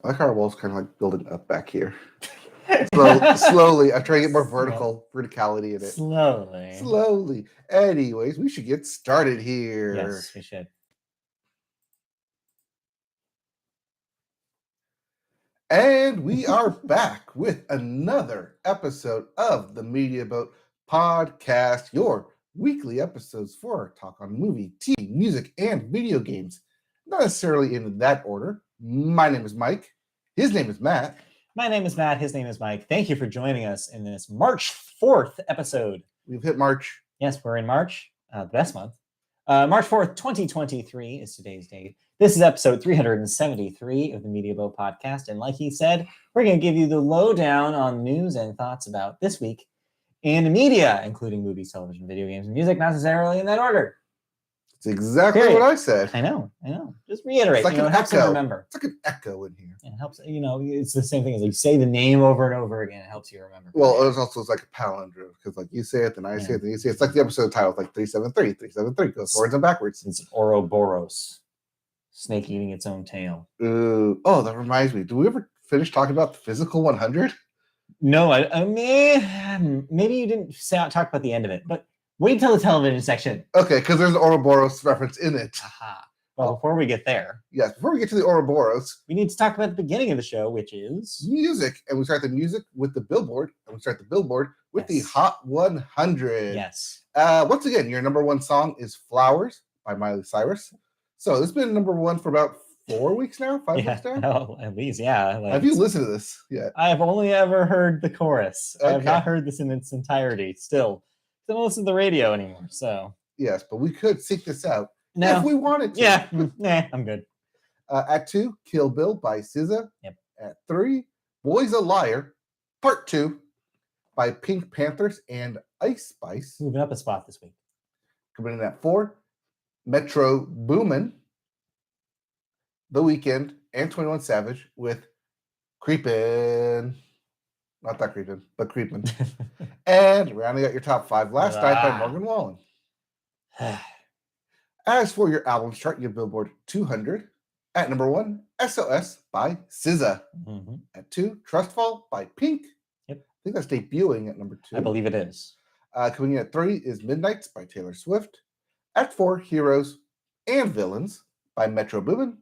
I like how our wall's kind of like building up back here. Slowly. I'm trying to get more verticality in it. Slowly. Anyways, we should get started here. Yes, we should. And we are back with another episode of the Media Boat Podcast, your weekly episodes for our talk on movie, TV, music, and video games. Not necessarily in that order. My name is Mike. His name is Matt. My name is Matt. His name is Mike. Thank you for joining us in this March 4th episode. We've hit March. Yes, we're in March, the best month. March 4th, 2023 is today's date. This is episode 373 of the Media Boat Podcast. And like he said, we're going to give you the lowdown on news and thoughts about this week in media, including movies, television, video games, and music, not necessarily in that order. It's exactly what I said. I know. Just reiterate. It's like it helps you remember. It's like an echo in here. It helps. It's the same thing as you say the name over and over again. It helps you remember. Well, it's like a palindrome because like you say it, then I say it, then you say it. It's like the episode title, like 373. 373 goes forwards and backwards. It's Ouroboros, snake eating its own tail. Oh, that reminds me. Do we ever finish talking about the physical 100? No, I mean, maybe you didn't talk about the end of it, but wait until the television section. Okay, because there's an Ouroboros reference in it. Aha. Well, before we get there. Yes, before we get to the Ouroboros. We need to talk about the beginning of the show, which is... music. And we start the music with the Billboard. And we start the Billboard with the Hot 100. Yes. Once again, your number one song is Flowers by Miley Cyrus. So this has been number one for about 4 weeks now? 5 weeks now? Oh, at least, yeah. Have you listened to this yet? I have only ever heard the chorus. Okay. I have not heard this in its entirety still. I don't listen to the radio anymore, so... Yes, but we could seek this out if we wanted to. Yeah, I'm good. At 2, Kill Bill by SZA. Yep. At 3, Boy's a Liar, Part 2 by Pink Panthers and Ice Spice. Moving up a spot this week. Coming in at 4, Metro Boomin, The Weeknd, and 21 Savage with Creepin'. Not that creeping, but creeping. And rounding out your top 5, Last Night by Morgan Wallen. As for your albums chart, you have Billboard 200. At number 1, SOS by SZA. Mm-hmm. At 2, Trustfall by Pink. Yep. I think that's debuting at number 2. I believe it is. Coming in at 3 is Midnights by Taylor Swift. At 4, Heroes and Villains by Metro Boomin.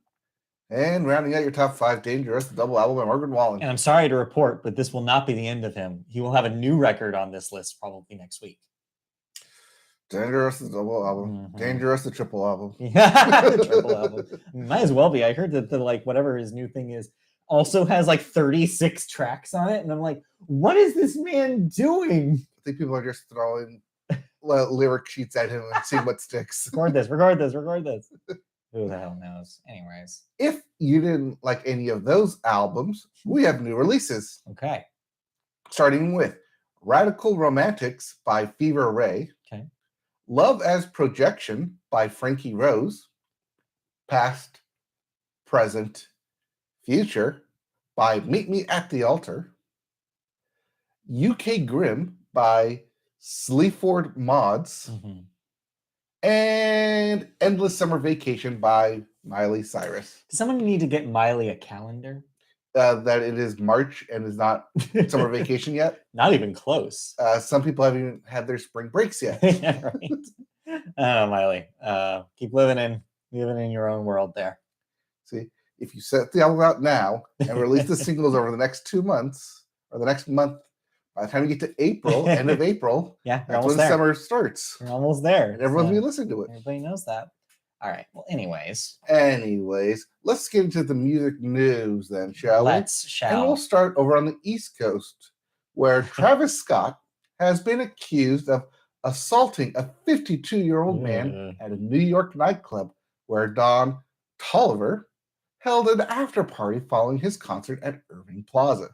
And rounding out your top 5, Dangerous, the double album by Morgan Wallen. And I'm sorry to report, but this will not be the end of him. He will have a new record on this list probably next week. Dangerous, the double album. Mm-hmm. Dangerous, the triple album. Yeah, the triple album. Might as well be. I heard that the whatever his new thing is also has 36 tracks on it. And I'm like, what is this man doing? I think people are just throwing lyric sheets at him and seeing what sticks. Record this. Who the hell knows? Anyways. If you didn't like any of those albums, we have new releases. Okay. Starting with Radical Romantics by Fever Ray. Okay. Love as Projection by Frankie Rose. Past, Present, Future by Meet Me at the Altar. UK Grim by Sleaford Mods. Mm-hmm. And Endless Summer Vacation by Miley Cyrus. Does someone need to get Miley a calendar? That it is March and is not summer vacation yet. Not even close. Some people haven't even had their spring breaks yet. Yeah, right. Oh, Miley. Keep living in your own world there. See, if you set the album out now and release the singles over the next 2 months or the next month, by the time you get to April, end of April, that's when summer starts. You're almost there. And everyone's going to listen to it. Everybody knows that. All right. Well, anyways, let's get into the music news then, shall we? And we'll start over on the East Coast, where Travis Scott has been accused of assaulting a 52-year-old man at a New York nightclub where Don Tolliver held an after-party following his concert at Irving Plaza.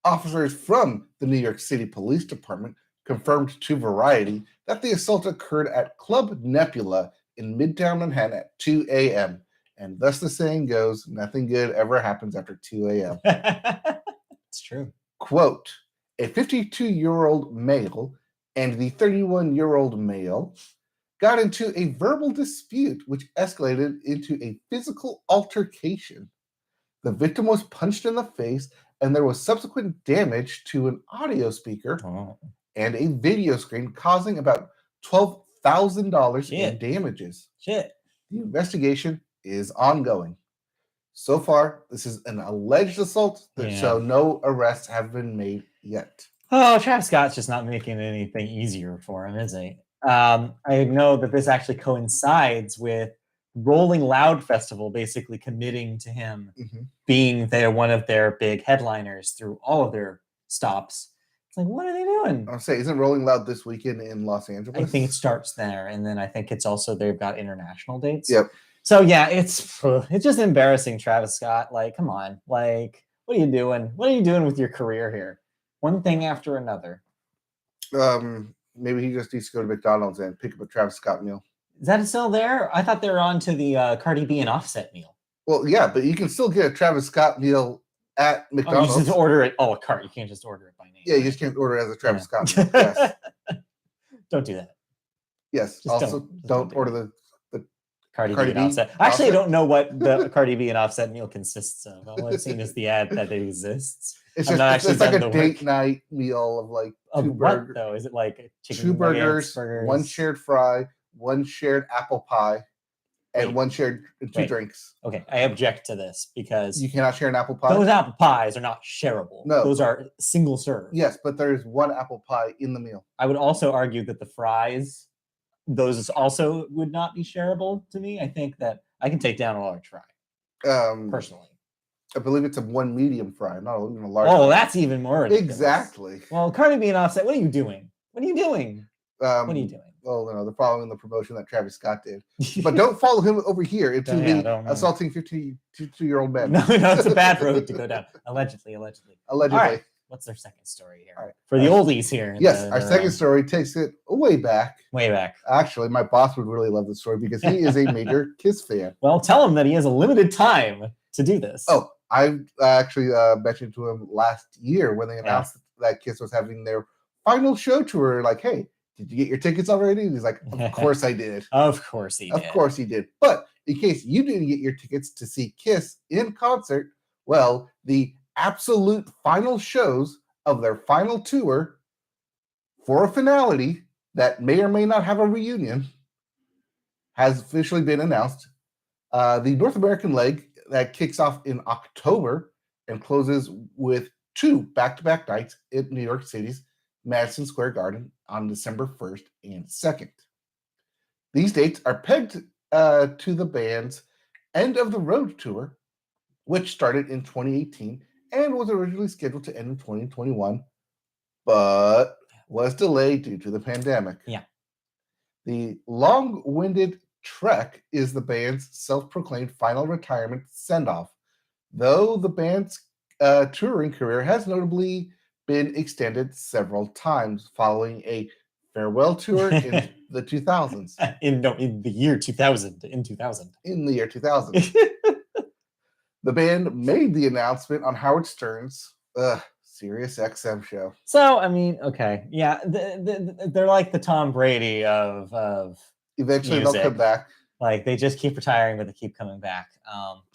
Officers from the New York City Police Department confirmed to Variety that the assault occurred at Club Nebula in Midtown Manhattan at 2 a.m. And thus the saying goes, nothing good ever happens after 2 a.m. It's true. Quote, a 52-year-old male and the 31-year-old male got into a verbal dispute which escalated into a physical altercation. The victim was punched in the face, and there was subsequent damage to an audio speaker and a video screen, causing about $12,000 in damages. Shit. The investigation is ongoing. So far, this is an alleged assault, so no arrests have been made yet. Oh, Travis Scott's just not making anything easier for him, is he? I know that this actually coincides with Rolling Loud Festival basically committing to him being one of their big headliners through all of their stops. It's like, what are they doing? I'll say, isn't Rolling Loud this weekend in Los Angeles? I think it starts there, and then I think it's also they've got international dates. Yep. So yeah, it's just embarrassing, Travis Scott. Like, come on, like, what are you doing? What are you doing with your career here? One thing after another. Maybe he just needs to go to McDonald's and pick up a Travis Scott meal. Is that still there? I thought they were on to the Cardi B and Offset meal. Well, yeah, but you can still get a Travis Scott meal at McDonald's. Oh, you just order it a la carte. You can't just order it by name. Yeah, you just can't order it as a Travis Scott meal. Yes. Don't do that. Yes. Just also, don't order the Cardi B and Offset. Actually, I don't know what the Cardi B and Offset meal consists of. All I've seen is the ad that it exists. It's just it's like a date night meal of like two burgers. Though is it like chicken two burgers, one shared fry, one shared apple pie, and one shared two drinks? Okay, I object to this because you cannot share an apple pie. Those apple pies are not shareable. No, those are single serve. Yes, but there's one apple pie in the meal. I would also argue that the fries, those also would not be shareable to me. I think that I can take down a large fry. Personally. I believe it's a one medium fry, not even a large. Oh, that's even more ridiculous. Exactly. Well, Cardi B and Offset, what are you doing? What are you doing? What are you doing? Well, they're following the promotion that Travis Scott did. But don't follow him over here into assaulting 52-year-old men. No, it's a bad road to go down. Allegedly. All right. What's their second story here? All right. For the oldies here. Yes, our second story takes it way back. Way back. Actually, my boss would really love this story because he is a major Kiss fan. Well, tell him that he has a limited time to do this. Oh, I actually mentioned to him last year when they announced that Kiss was having their final show tour. Like, hey, did you get your tickets already? And he's like, of course I did. Of course he did. Of course he did. But in case you didn't get your tickets to see Kiss in concert, well, the absolute final shows of their final tour for a finality that may or may not have a reunion has officially been announced. The North American leg that kicks off in October and closes with 2 back-to-back nights in New York City's Madison Square Garden on December 1st and 2nd. These dates are pegged to the band's End of the Road tour, which started in 2018 and was originally scheduled to end in 2021, but was delayed due to the pandemic. Yeah. The long-winded trek is the band's self-proclaimed final retirement send-off, though the band's touring career has notably been extended several times following a farewell tour in the 2000s. In the year 2000. In 2000. In the year 2000. The band made the announcement on Howard Stern's Sirius XM show. So, I mean, okay. Yeah, they're like the Tom Brady of eventually music. They'll come back. Like, they just keep retiring, but they keep coming back.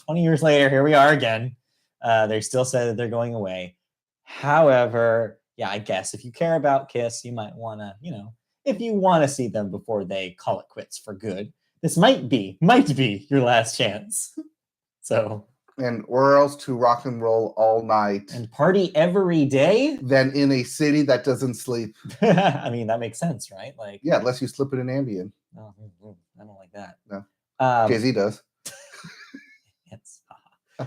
20 years later, here we are again. They still say that they're going away. However, yeah, I guess if you care about Kiss, you might want to, if you want to see them before they call it quits for good, this might be your last chance. So... And where else to rock and roll all night and party every day than in a city that doesn't sleep? I mean, that makes sense, right? Like, yeah, unless you slip in an Ambien. No, I don't like that. No, Jay-Z does. Yes.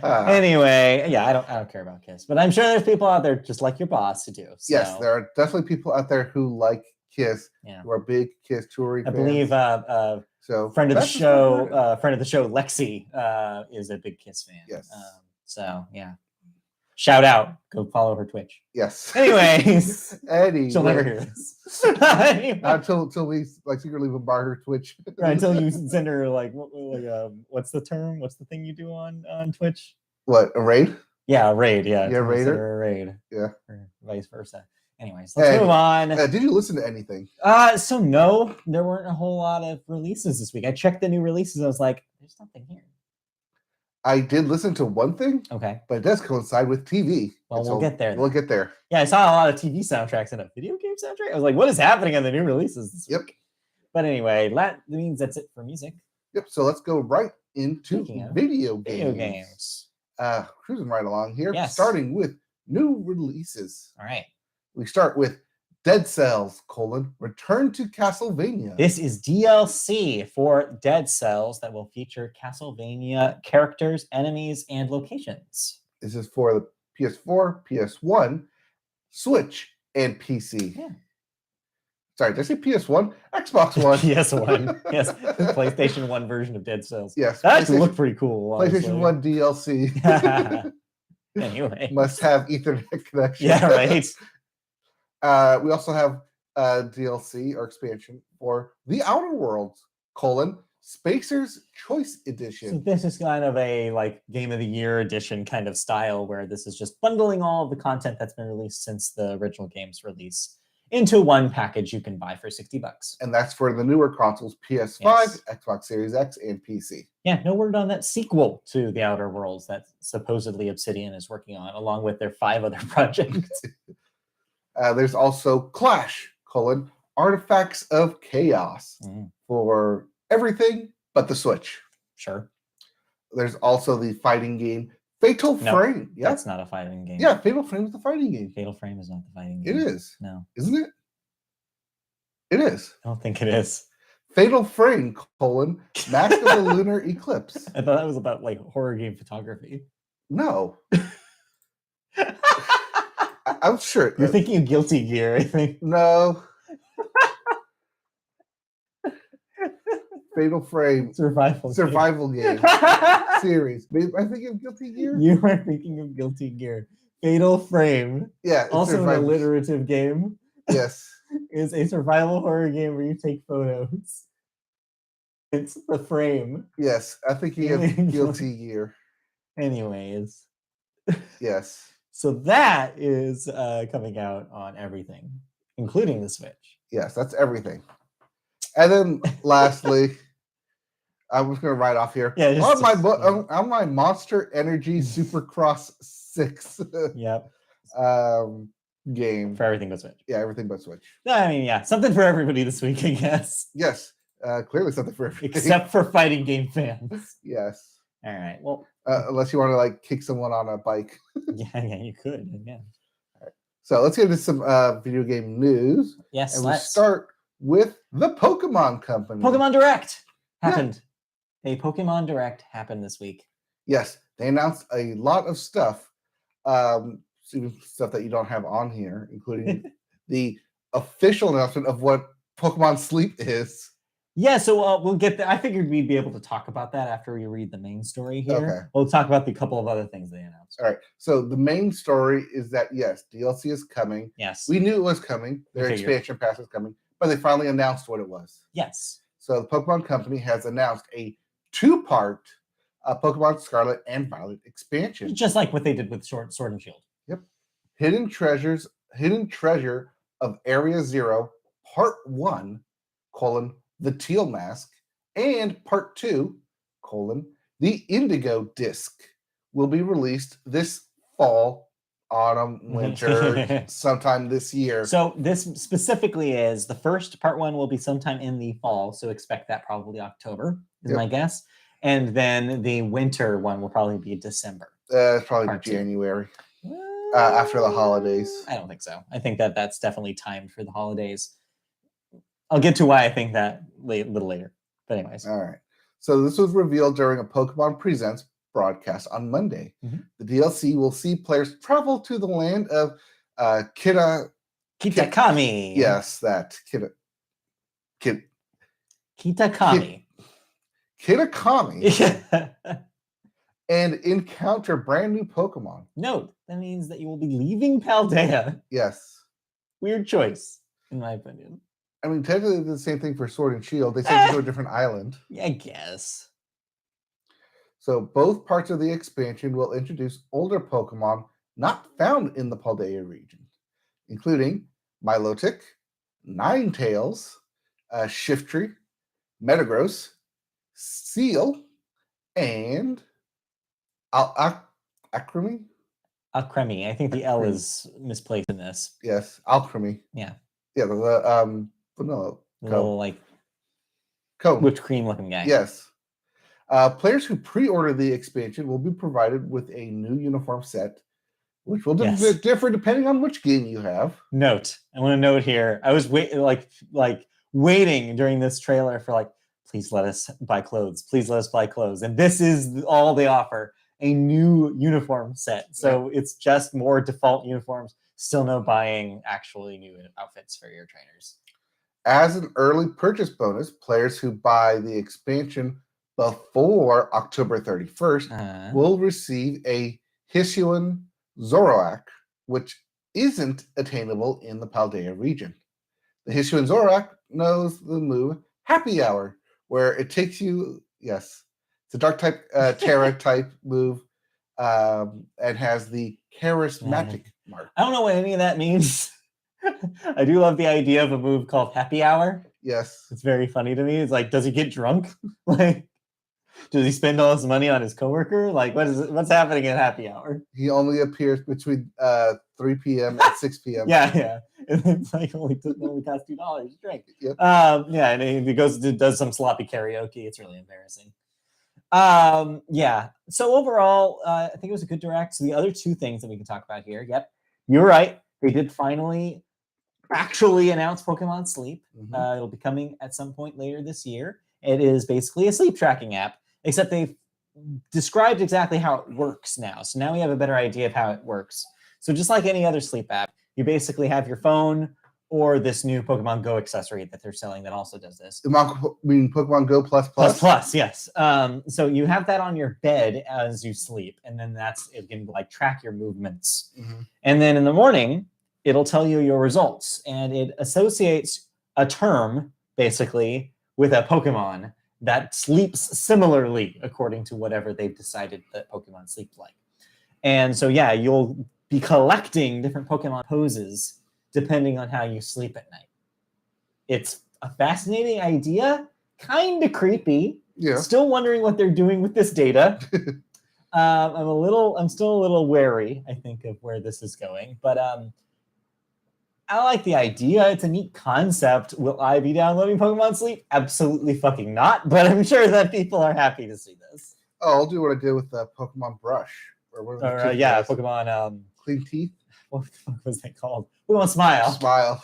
Anyway, yeah, I don't care about Kiss, but I'm sure there's people out there just like your boss who do. So. Yes, there are definitely people out there who like Kiss, who are big Kiss touring fans. I believe. So friend of the show, Lexi is a big Kiss fan. Yes. So yeah, shout out. Go follow her Twitch. Yes. Anyways, she'll never hear this. Until we secretly bombard her Twitch. Right, until you send her what's the term? What's the thing you do on Twitch? What, a raid? Yeah, a raid. Yeah, raider. A raid. Yeah, or vice versa. Anyways, let's move on. Did you listen to anything? So no, there weren't a whole lot of releases this week. I checked the new releases. I was like, there's nothing here. I did listen to one thing. Okay. But it does coincide with TV. Well, we'll get there. We'll get there. Yeah, I saw a lot of TV soundtracks and a video game soundtrack. I was like, what is happening on the new releases this week? But anyway, that means that's it for music. Yep. So let's go right into video games. Video games. Cruising right along here. Yes. Starting with new releases. All right. We start with Dead Cells, Return to Castlevania. This is DLC for Dead Cells that will feature Castlevania characters, enemies, and locations. This is for the PS4, PS1, Switch, and PC. Yeah. Sorry, did I say PS1? Xbox One. PS1. Yes. The PlayStation 1 version of Dead Cells. Yes. That actually looked pretty cool. PlayStation 1 DLC. Anyway. Must have Ethernet connection. Yeah, right. We also have DLC or expansion for The Outer Worlds, Spacer's Choice Edition. So this is kind of a like Game of the Year edition kind of style where this is just bundling all of the content that's been released since the original game's release into one package you can buy for $60. And that's for the newer consoles, PS5, Xbox Series X, and PC. Yeah, no word on that sequel to The Outer Worlds that supposedly Obsidian is working on, along with their 5 other projects. There's also Clash, Artifacts of Chaos for everything but the Switch. Sure. There's also the fighting game Fatal Frame. Yeah, that's not a fighting game. Yeah, Fatal Frame is the fighting game. Fatal Frame is not the fighting game. It is. No. Isn't it? It is. I don't think it is. Fatal Frame, Mask of the Lunar Eclipse. I thought that was about like horror game photography. No. I'm sure. You're thinking of Guilty Gear, I think. No. Fatal Frame. Survival game. Series. I think of Guilty Gear. You are thinking of Guilty Gear. Fatal Frame. Yeah. Also an alliterative game. Yes. Is a survival horror game where you take photos. It's the frame. Yes. I think he has Guilty Gear. Anyways. Yes. So that is coming out on everything, including the Switch. Yes, that's everything. And then lastly, I was going to write off here. Yeah, on my Monster Energy Supercross 6 game. For everything but Switch. Yeah, everything but Switch. I mean, yeah, something for everybody this week, I guess. Yes, clearly something for everybody. Except for fighting game fans. Yes. All right, well. Unless you want to like kick someone on a bike. Yeah, you could. Yeah. All right. So let's get into some video game news. Yes, and we start with the Pokemon Company. Pokemon Direct happened. Yeah. A Pokemon Direct happened this week. Yes, they announced a lot of stuff, stuff that you don't have on here, including the official announcement of what Pokemon Sleep is. Yeah, so we'll get there. I figured we'd be able to talk about that after we read the main story here. Okay. We'll talk about the couple of other things they announced. All right. So the main story is that, yes, DLC is coming. Yes. We knew it was coming. Their expansion pass is coming. But they finally announced what it was. Yes. So the Pokemon Company has announced a 2-part Pokemon Scarlet and Violet expansion. Just like what they did with Sword and Shield. Yep. Hidden Treasure of Area 0, Part 1, the Teal Mask, and Part 2, the Indigo Disc, will be released this fall, autumn, winter, sometime this year. So this specifically is the first Part 1 will be sometime in the fall, so expect that probably October is my guess. And then the winter one will probably be December. It's probably January. After the holidays. I don't think so. I think that's definitely timed for the holidays. I'll get to why I think that a little later. But anyways. All right. So this was revealed during a Pokemon Presents broadcast on Monday. Mm-hmm. The DLC will see players travel to the land of Kitakami. Yes, that. Kitakami. Kitakami. And encounter brand new Pokemon. Note, that means that you will be leaving Paldea. Yes. Weird choice, in my opinion. I mean, technically the same thing for Sword and Shield. They sent you to a different island. Yeah, I guess. So both parts of the expansion will introduce older Pokemon not found in the Paldea region, including Milotic, Ninetales, Shiftry, Metagross, Seal, and Alchemy? Alchemy. I think the L is misplaced in this. Yes, Alchemy. Yeah. Yeah, the vanilla. Little like cone. Whipped cream looking guy. Yes. Players who pre-order the expansion will be provided with a new uniform set, which will differ depending on which game you have. Note. I want to note here. I was waiting during this trailer for like, please let us buy clothes. Please let us buy clothes. And this is all they offer. A new uniform set. So it's just more default uniforms. Still no buying actually new outfits for your trainers. As an early purchase bonus, players who buy the expansion before October 31st will receive a Hisuian Zoroark, which isn't attainable in the Paldea region. The Hisuian Zoroark knows the move Happy Hour, where it takes you, it's a dark type, Terra type move, and has the charismatic mark. I don't know what any of that means. I do love the idea of a move called Happy Hour. Yes. It's very funny to me. It's like, does he get drunk? Like, does he spend all his money on his coworker? Like, what's happening at Happy Hour? He only appears between 3 p.m. and 6 p.m. Yeah. And it's like only costs $2 to drink. Yep. And he does some sloppy karaoke. It's really embarrassing. So overall, I think it was a good direct. So the other two things that we can talk about here. Yep, you're right. They did finally actually announce Pokemon Sleep. It'll be coming at some point later this year. It is basically a sleep tracking app, except they've described exactly how it works now. So now we have a better idea of how it works. So just like any other sleep app, you basically have your phone or this new Pokemon Go accessory that they're selling that also does this. You mean Pokemon Go Plus? Plus, yes. So you have that on your bed as you sleep, and then it can like track your movements. And then in the morning, it'll tell you your results, and it associates a term basically with a Pokemon that sleeps similarly according to whatever they've decided that Pokemon sleep like. And so, you'll be collecting different Pokemon poses depending on how you sleep at night. It's a fascinating idea, kind of creepy. Yeah. Still wondering what they're doing with this data. I'm still a little wary, I think, of where this is going. But I like the idea. It's a neat concept. Will I be downloading Pokemon Sleep? Absolutely fucking not. But I'm sure that people are happy to see this. Oh, I'll do what I did with the Pokemon Brush. Pokemon Clean Teeth. What the fuck was that called? Pokemon Smile.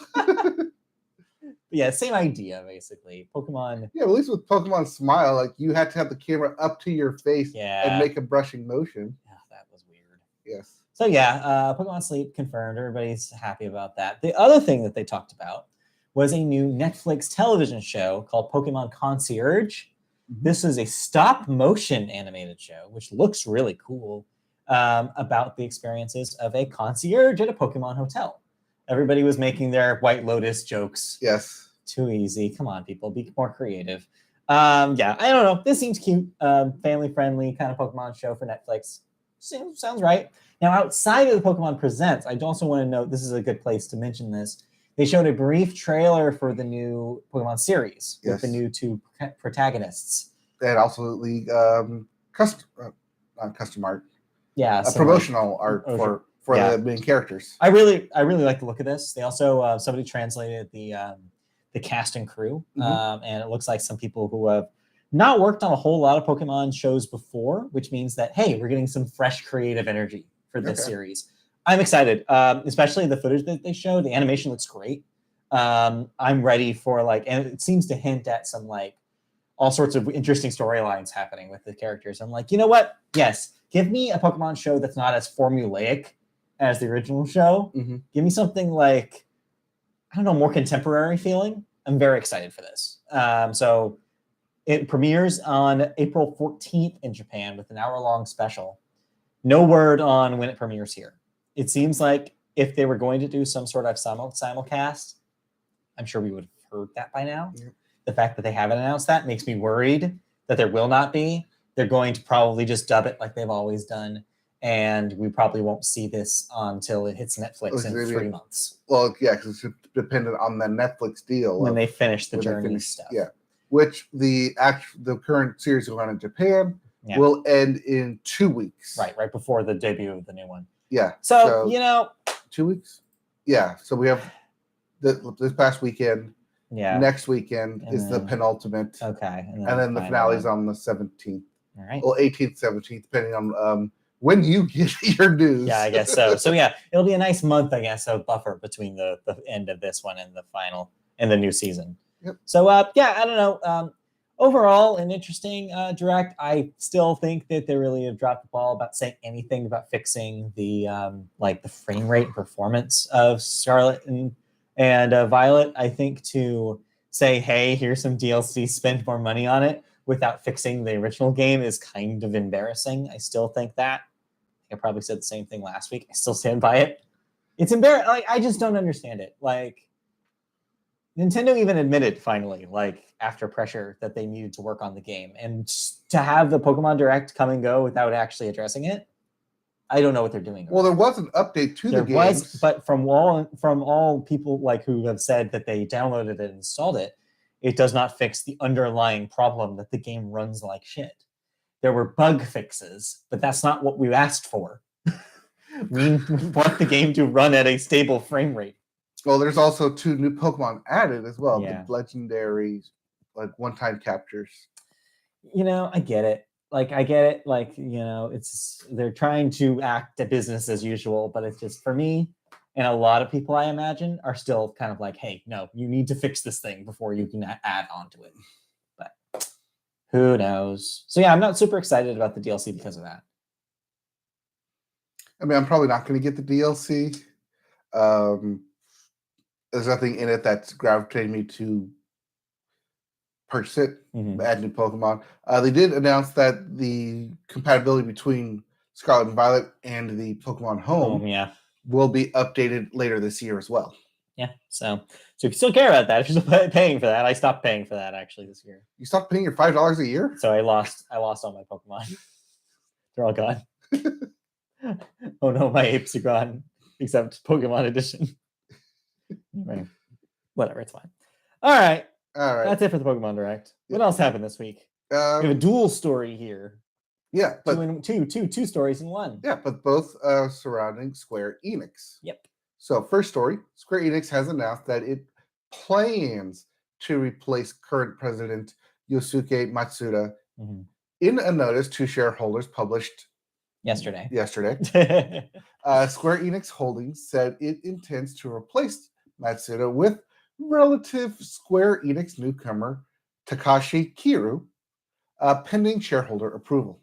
Same idea, basically. Pokemon. Yeah, at least with Pokemon Smile, like you had to have the camera up to your face and make a brushing motion. Yeah, that was weird. Yes. So Pokemon Sleep confirmed. Everybody's happy about that. The other thing that they talked about was a new Netflix television show called Pokemon Concierge. This is a stop-motion animated show, which looks really cool, about the experiences of a concierge at a Pokemon hotel. Everybody was making their White Lotus jokes. Yes. Too easy. Come on, people. Be more creative. I don't know. This seems cute. Family-friendly kind of Pokemon show for Netflix. Sounds right. Now, outside of the Pokemon Presents, I also want to note, this is a good place to mention this. They showed a brief trailer for the new Pokemon series with the new two protagonists. And also the custom art. Yeah. Promotional art for the main characters. I really like the look of this. They also, somebody translated the cast and crew. And it looks like some people who have not worked on a whole lot of Pokemon shows before, which means that, hey, we're getting some fresh creative energy for this series. I'm excited, especially the footage that they showed. The animation looks great. I'm ready for and it seems to hint at some all sorts of interesting storylines happening with the characters. I'm like, you know what? Yes, give me a Pokemon show that's not as formulaic as the original show. Give me something more contemporary feeling. I'm very excited for this. So it premieres on April 14th in Japan with an hour-long special. No word on when it premieres here. It seems like if they were going to do some sort of simulcast, I'm sure we would have heard that by now. Yeah. The fact that they haven't announced that makes me worried that there will not be. They're going to probably just dub it like they've always done, and we probably won't see this until it hits Netflix in 3 months. Well, yeah, because it's dependent on the Netflix deal. When they finish the Journey stuff. Yeah, which the current series going on in Japan will end in 2 weeks. Right before the debut of the new one. Yeah. So 2 weeks? Yeah. So we have this past weekend. Yeah. Next weekend is the penultimate. Okay. And then the finale's on the 17th. All right. Well, 18th, 17th, depending on when you get your news. Yeah, I guess so. So yeah, it'll be a nice month, I guess, of buffer between the end of this one and the final and the new season. Yep. So yeah, I don't know. Overall, an interesting direct. I still think that they really have dropped the ball about saying anything about fixing the like the frame rate and performance of Scarlet and Violet. I think to say, hey, here's some DLC, spend more money on it without fixing the original game is kind of embarrassing. I still think that. I probably said the same thing last week. I still stand by it. It's embarrassing. Like, I just don't understand it. Like, Nintendo even admitted finally, like after pressure, that they needed to work on the game, and to have the Pokemon Direct come and go without actually addressing it, I don't know what they're doing. Well, there was an update to the game, but from all people like who have said that they downloaded it and installed it, it does not fix the underlying problem that the game runs like shit. There were bug fixes, but that's not what we asked for. We want the game to run at a stable frame rate. Well, there's also 2 new Pokemon added as well. Yeah. The legendary, like one-time captures. I get it. Like, they're trying to act a business as usual, but it's just, for me, and a lot of people, I imagine, are still kind of like, hey, no, you need to fix this thing before you can add on to it. But who knows? So yeah, I'm not super excited about the DLC because of that. I mean, I'm probably not going to get the DLC. There's nothing in it that's gravitating me to purchase it, add new Pokemon. They did announce that the compatibility between Scarlet and Violet and the Pokemon Home will be updated later this year as well. Yeah, so if you still care about that, if you're still paying for that, I stopped paying for that actually this year. You stopped paying your $5 a year? So I lost all my Pokemon. They're all gone. Oh no, my apes are gone, except Pokemon Edition. Anyway, whatever, it's fine. All right. That's it for the Pokemon Direct. What else happened this week? We have a dual story here. Yeah, but two stories in one. Yeah, but both surrounding Square-Enix. Yep. So first story, Square-Enix has announced that it plans to replace current president Yosuke Matsuda in a notice to shareholders published yesterday. Square-Enix Holdings said it intends to replace Matsuda with relative Square-Enix newcomer Takashi Kiryu, pending shareholder approval.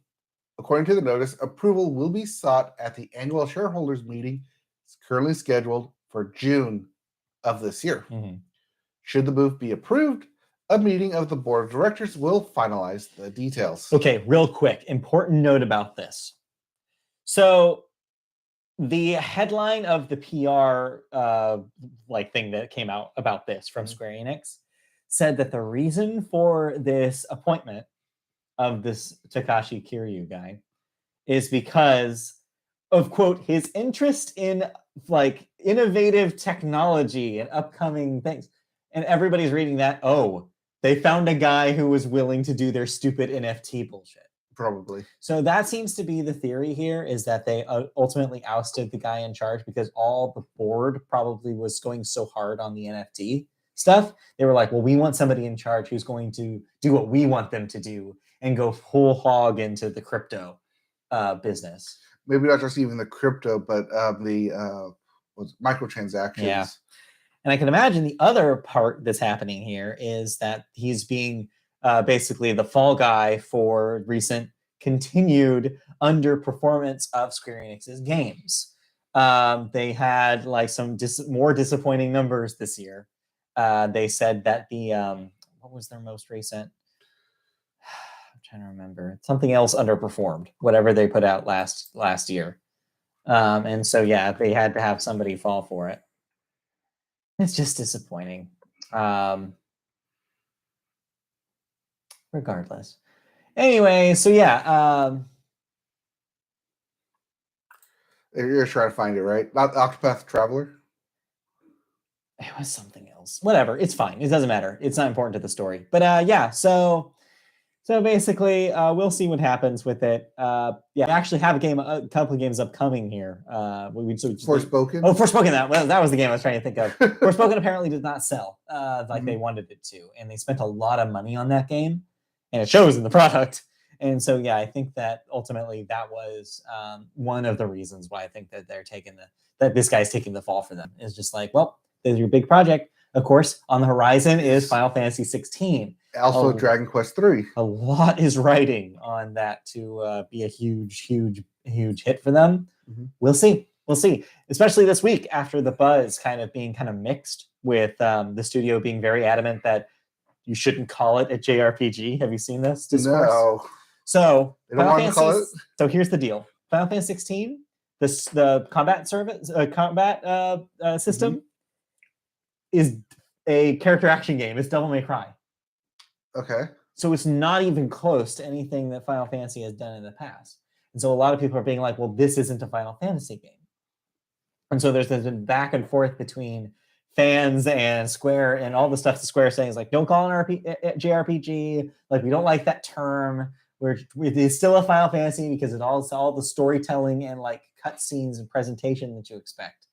According to the notice, approval will be sought at the annual shareholders meeting. It's currently scheduled for June of this year. Should the move be approved, a meeting of the board of directors will finalize the details. Okay, real quick, important note about this. So the headline of the PR thing that came out about this from Square-Enix said that the reason for this appointment of this Takashi Kiryu guy is because of, quote, his interest in like innovative technology and upcoming things. And everybody's reading that, oh, they found a guy who was willing to do their stupid NFT bullshit. Probably. So that seems to be the theory here, is that they ultimately ousted the guy in charge because all the board probably was going so hard on the NFT stuff. They were like, well, we want somebody in charge who's going to do what we want them to do and go whole hog into the crypto business. Maybe not just even the crypto, but the microtransactions. Yeah. And I can imagine the other part that's happening here is that he's being basically the fall guy for recent continued underperformance of Square Enix's games. They had like some more disappointing numbers this year. They said that the what was their most recent? I'm trying to remember. Something else underperformed, whatever they put out last year. And so yeah, they had to have somebody fall for it. It's just disappointing. Regardless. Anyway, so yeah. You're trying to find it, right? Not Octopath Traveler? It was something else. Whatever. It's fine. It doesn't matter. It's not important to the story. But yeah, so So basically, we'll see what happens with it. Yeah, we actually have a couple of games upcoming here. Forspoken. Forspoken. That was the game I was trying to think of. Forspoken apparently did not sell like they wanted it to, and they spent a lot of money on that game, and it shows in the product. And so, yeah, I think that ultimately that was one of the reasons why I think that that this guy's taking the fall for them. Is just like, well, there's your big project. Of course, on the horizon is Final Fantasy 16. Also, Dragon Quest 3. A lot is riding on that to be a huge hit for them. We'll see. Especially this week after the buzz being mixed with the studio being very adamant that you shouldn't call it a JRPG. Have you seen this discourse? No. So they don't want to call it. So here's the deal: Final Fantasy 16, the combat system is a character action game. It's Devil May Cry. Okay. So it's not even close to anything that Final Fantasy has done in the past. And so a lot of people are being like, well, this isn't a Final Fantasy game. And so there's been back and forth between fans and Square, and all the stuff that Square is saying is like, don't call it an JRPG. Like, we don't like that term. It's still a Final Fantasy because it's all the storytelling and like cutscenes and presentation that you expect.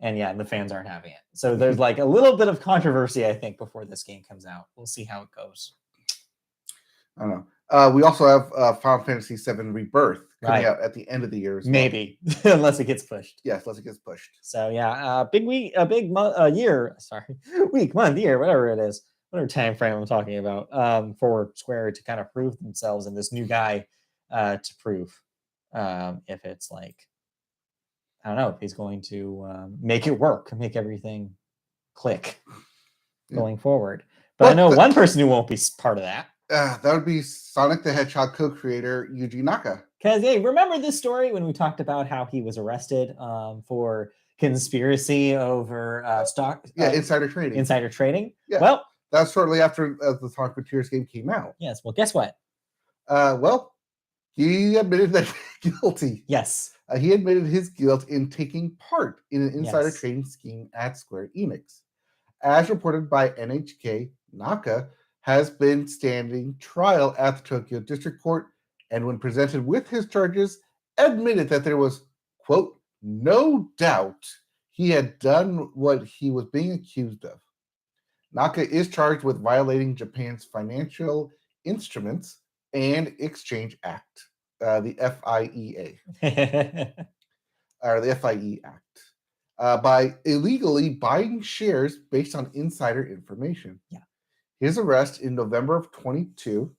And yeah, the fans aren't having it. So there's like a little bit of controversy, I think, before this game comes out. We'll see how it goes. I don't know. We also have Final Fantasy VII Rebirth coming out at the end of the year. Maybe, unless it gets pushed. Yes, unless it gets pushed. So yeah, week, month, year, whatever it is, whatever time frame I'm talking about, for Square to kind of prove themselves and this new guy to prove if it's like, I don't know if he's going to make it work, make everything click going forward. But I know one person who won't be part of that. That would be Sonic the Hedgehog co-creator Yuji Naka. Because, hey, remember this story when we talked about how he was arrested for conspiracy over stock? Insider trading. Insider trading? Yeah. Well, that's shortly after the Sonic Frontiers game came out. Yes. Well, guess what? He admitted that guilty. Yes. He admitted his guilt in taking part in an insider trading scheme at Square-Enix. As reported by NHK, Naka has been standing trial at the Tokyo District Court, and when presented with his charges, admitted that there was, quote, no doubt he had done what he was being accused of. Naka is charged with violating Japan's Financial Instruments and Exchange Act, the FIEA, or the FIE Act, by illegally buying shares based on insider information. Yeah. His arrest in November of 22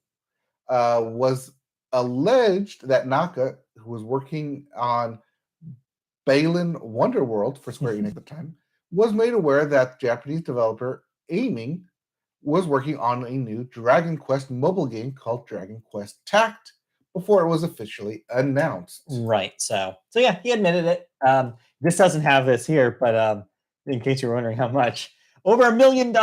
was alleged that Naka, who was working on Balan Wonderworld for Square Enix at the time, was made aware that Japanese developer Aiming was working on a new Dragon Quest mobile game called Dragon Quest Tact before it was officially announced. Right. So yeah, he admitted it. This doesn't have this here, but in case you're wondering how much, over $1 million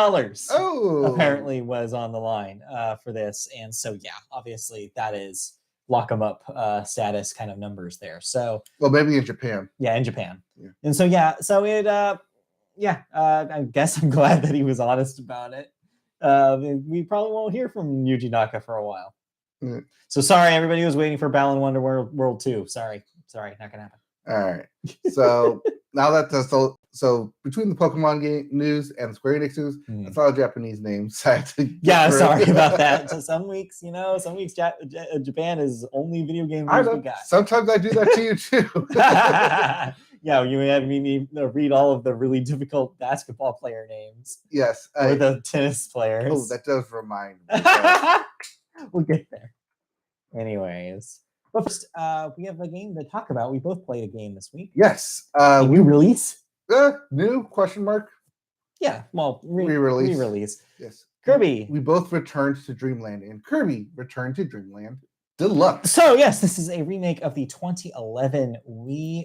apparently was on the line for this. And so, yeah, obviously that is lock 'em up status kind of numbers there. So, well, maybe in Japan. Yeah, in Japan. Yeah. And so, yeah, so it, I guess I'm glad that he was honest about it. We probably won't hear from Yuji Naka for a while. Mm. So sorry, everybody who was waiting for Balan Wonderworld 2. Sorry, not gonna happen. All right. So now that so between the Pokemon game news and Square Enix news, that's all Japanese names. Sorry about that. So some weeks, Japan is only video game news we got. Sometimes I do that to you too. Yeah, you have me read all of the really difficult basketball player names. Yes. Or the tennis players. Oh, that does remind me. We'll get there. Anyways. But first, we have a game to talk about. We both played a game this week. Yes. A new release? New question mark? Yeah, well, re-release. Re-release. Yes. Kirby. We both returned to Dreamland, and Kirby returned to Dreamland Deluxe. So, yes, this is a remake of the 2011 Wii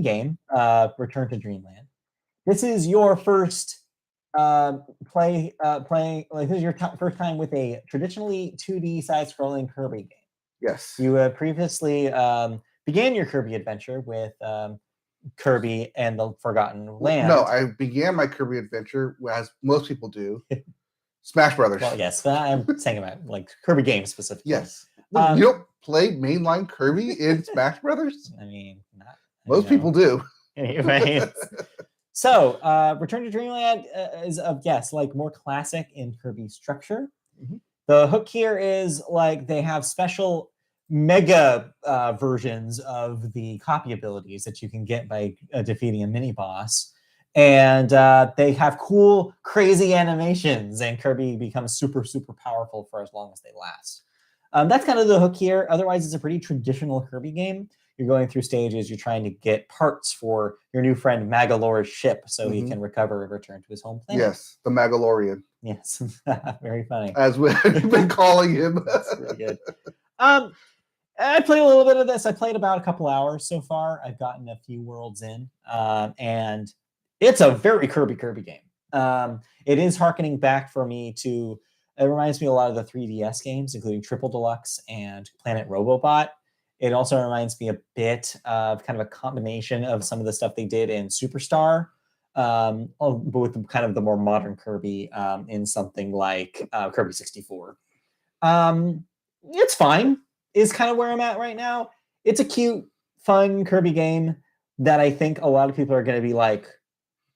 game, Return to Dreamland. This is your first playing, this is your first time with a traditionally 2D side-scrolling Kirby game. Yes. You previously began your Kirby adventure with Kirby and the Forgotten Land. No, I began my Kirby adventure, as most people do, Smash Brothers. Well, yes, but I'm saying about like Kirby games specifically. Yes. You don't play mainline Kirby in Smash Brothers? I mean, not most people do. Anyway, so Return to Dreamland is like more classic in Kirby structure. Mm-hmm. The hook here is like they have special mega versions of the copy abilities that you can get by defeating a mini boss. And they have cool, crazy animations, and Kirby becomes super, super powerful for as long as they last. That's kind of the hook here. Otherwise, it's a pretty traditional Kirby game. You're going through stages. You're trying to get parts for your new friend Mandalorian's ship so he can recover and return to his home planet. Yes, the Mandalorian. Yes, very funny. As we've been calling him. That's really good. I played a little bit of this. I played about a couple hours so far. I've gotten a few worlds in, and it's a very Kirby game. It is harkening back for me to, it reminds me a lot of the 3DS games, including Triple Deluxe and Planet Robobot. It also reminds me a bit of kind of a combination of some of the stuff they did in Superstar, but with kind of the more modern Kirby in something like Kirby 64. It's fine, is kind of where I'm at right now. It's a cute, fun Kirby game that I think a lot of people are going to be like,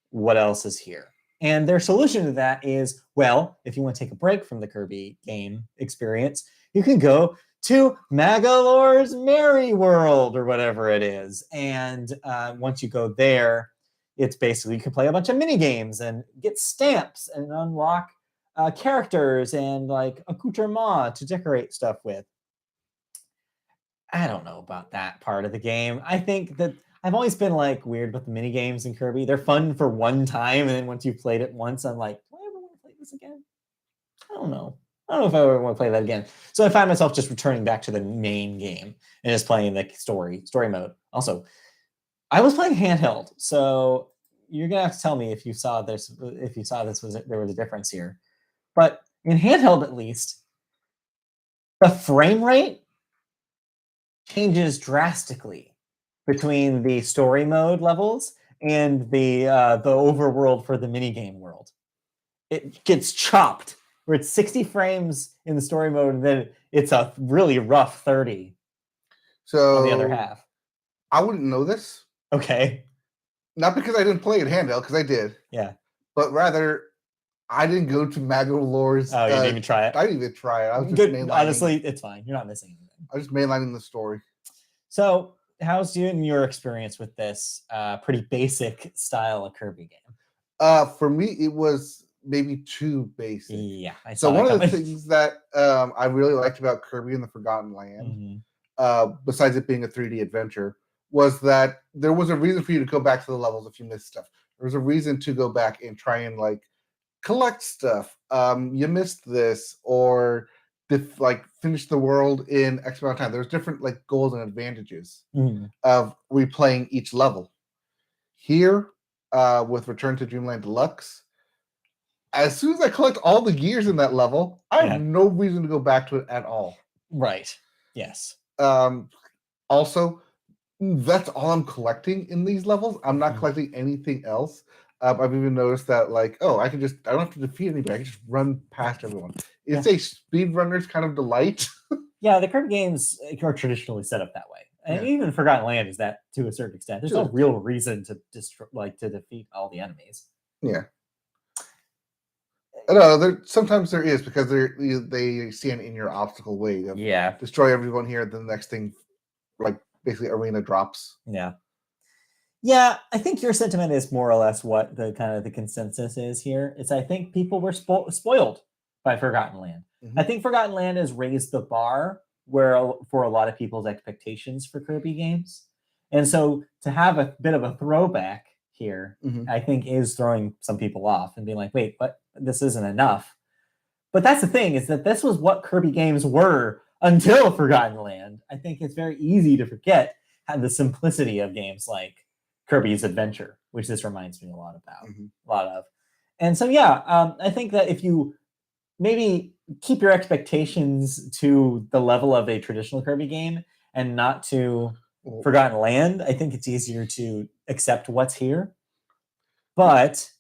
what else is here? And their solution to that is, well, if you want to take a break from the Kirby game experience, you can go to Mandalore's Merry World or whatever it is. And once you go there, it's basically you can play a bunch of mini games and get stamps and unlock characters and like accoutrements to decorate stuff with. I don't know about that part of the game. I think that I've always been like weird with the mini games in Kirby. They're fun for one time, and then once you've played it once, I'm like, do I ever want to play this again? I don't know. I don't know if I ever want to play that again. So I find myself just returning back to the main game and just playing the story mode. Also, I was playing handheld, so you're gonna have to tell me if you saw this. If you saw this, there was a difference here. But in handheld, at least, the frame rate changes drastically between the story mode levels and the overworld for the minigame world. It gets chopped, where it's 60 frames in the story mode, and then it's a really rough 30 on the other half. I wouldn't know this. Okay. Not because I didn't play it handheld, because I did. Yeah. But rather, I didn't go to Mandalore's. Oh, you didn't even try it? I didn't even try it. I was just good. Honestly, it's fine. You're not missing anything. I was just mainlining the story. So, how's your experience with this pretty basic style of Kirby game? For me, it was maybe too basic. Yeah. So one of the things that I really liked about Kirby and the Forgotten Land, besides it being a 3D adventure, was that there was a reason for you to go back to the levels if you missed stuff. There was a reason to go back and try and like collect stuff. You missed this, or finish the world in X amount of time. There's different like goals and advantages of replaying each level. Here, with Return to Dreamland Deluxe, as soon as I collect all the gears in that level, I have no reason to go back to it at all. Right. Yes. Also, that's all I'm collecting in these levels. I'm not collecting anything else. I've even noticed that, like, I don't have to defeat anybody. I can just run past everyone. It's a speedrunner's kind of delight. Yeah, the Kirby games are traditionally set up that way. And even Forgotten Land is that to a certain extent. There's no real reason to to defeat all the enemies. Yeah. No, sometimes there is, because they see an in your obstacle way of destroy everyone here. The next thing, like basically arena drops. Yeah, I think your sentiment is more or less what the kind of the consensus is here. It's I think people were spoiled by Forgotten Land. I think Forgotten Land has raised the bar for a lot of people's expectations for Kirby games. And so to have a bit of a throwback here, I think is throwing some people off and being like, wait, but this isn't enough. But that's the thing, is that this was what Kirby games were until Forgotten Land. I think it's very easy to forget the simplicity of games like Kirby's Adventure, which this reminds me a lot of. And so, I think that if you maybe keep your expectations to the level of a traditional Kirby game and not to Forgotten Land, I think it's easier to accept what's here. But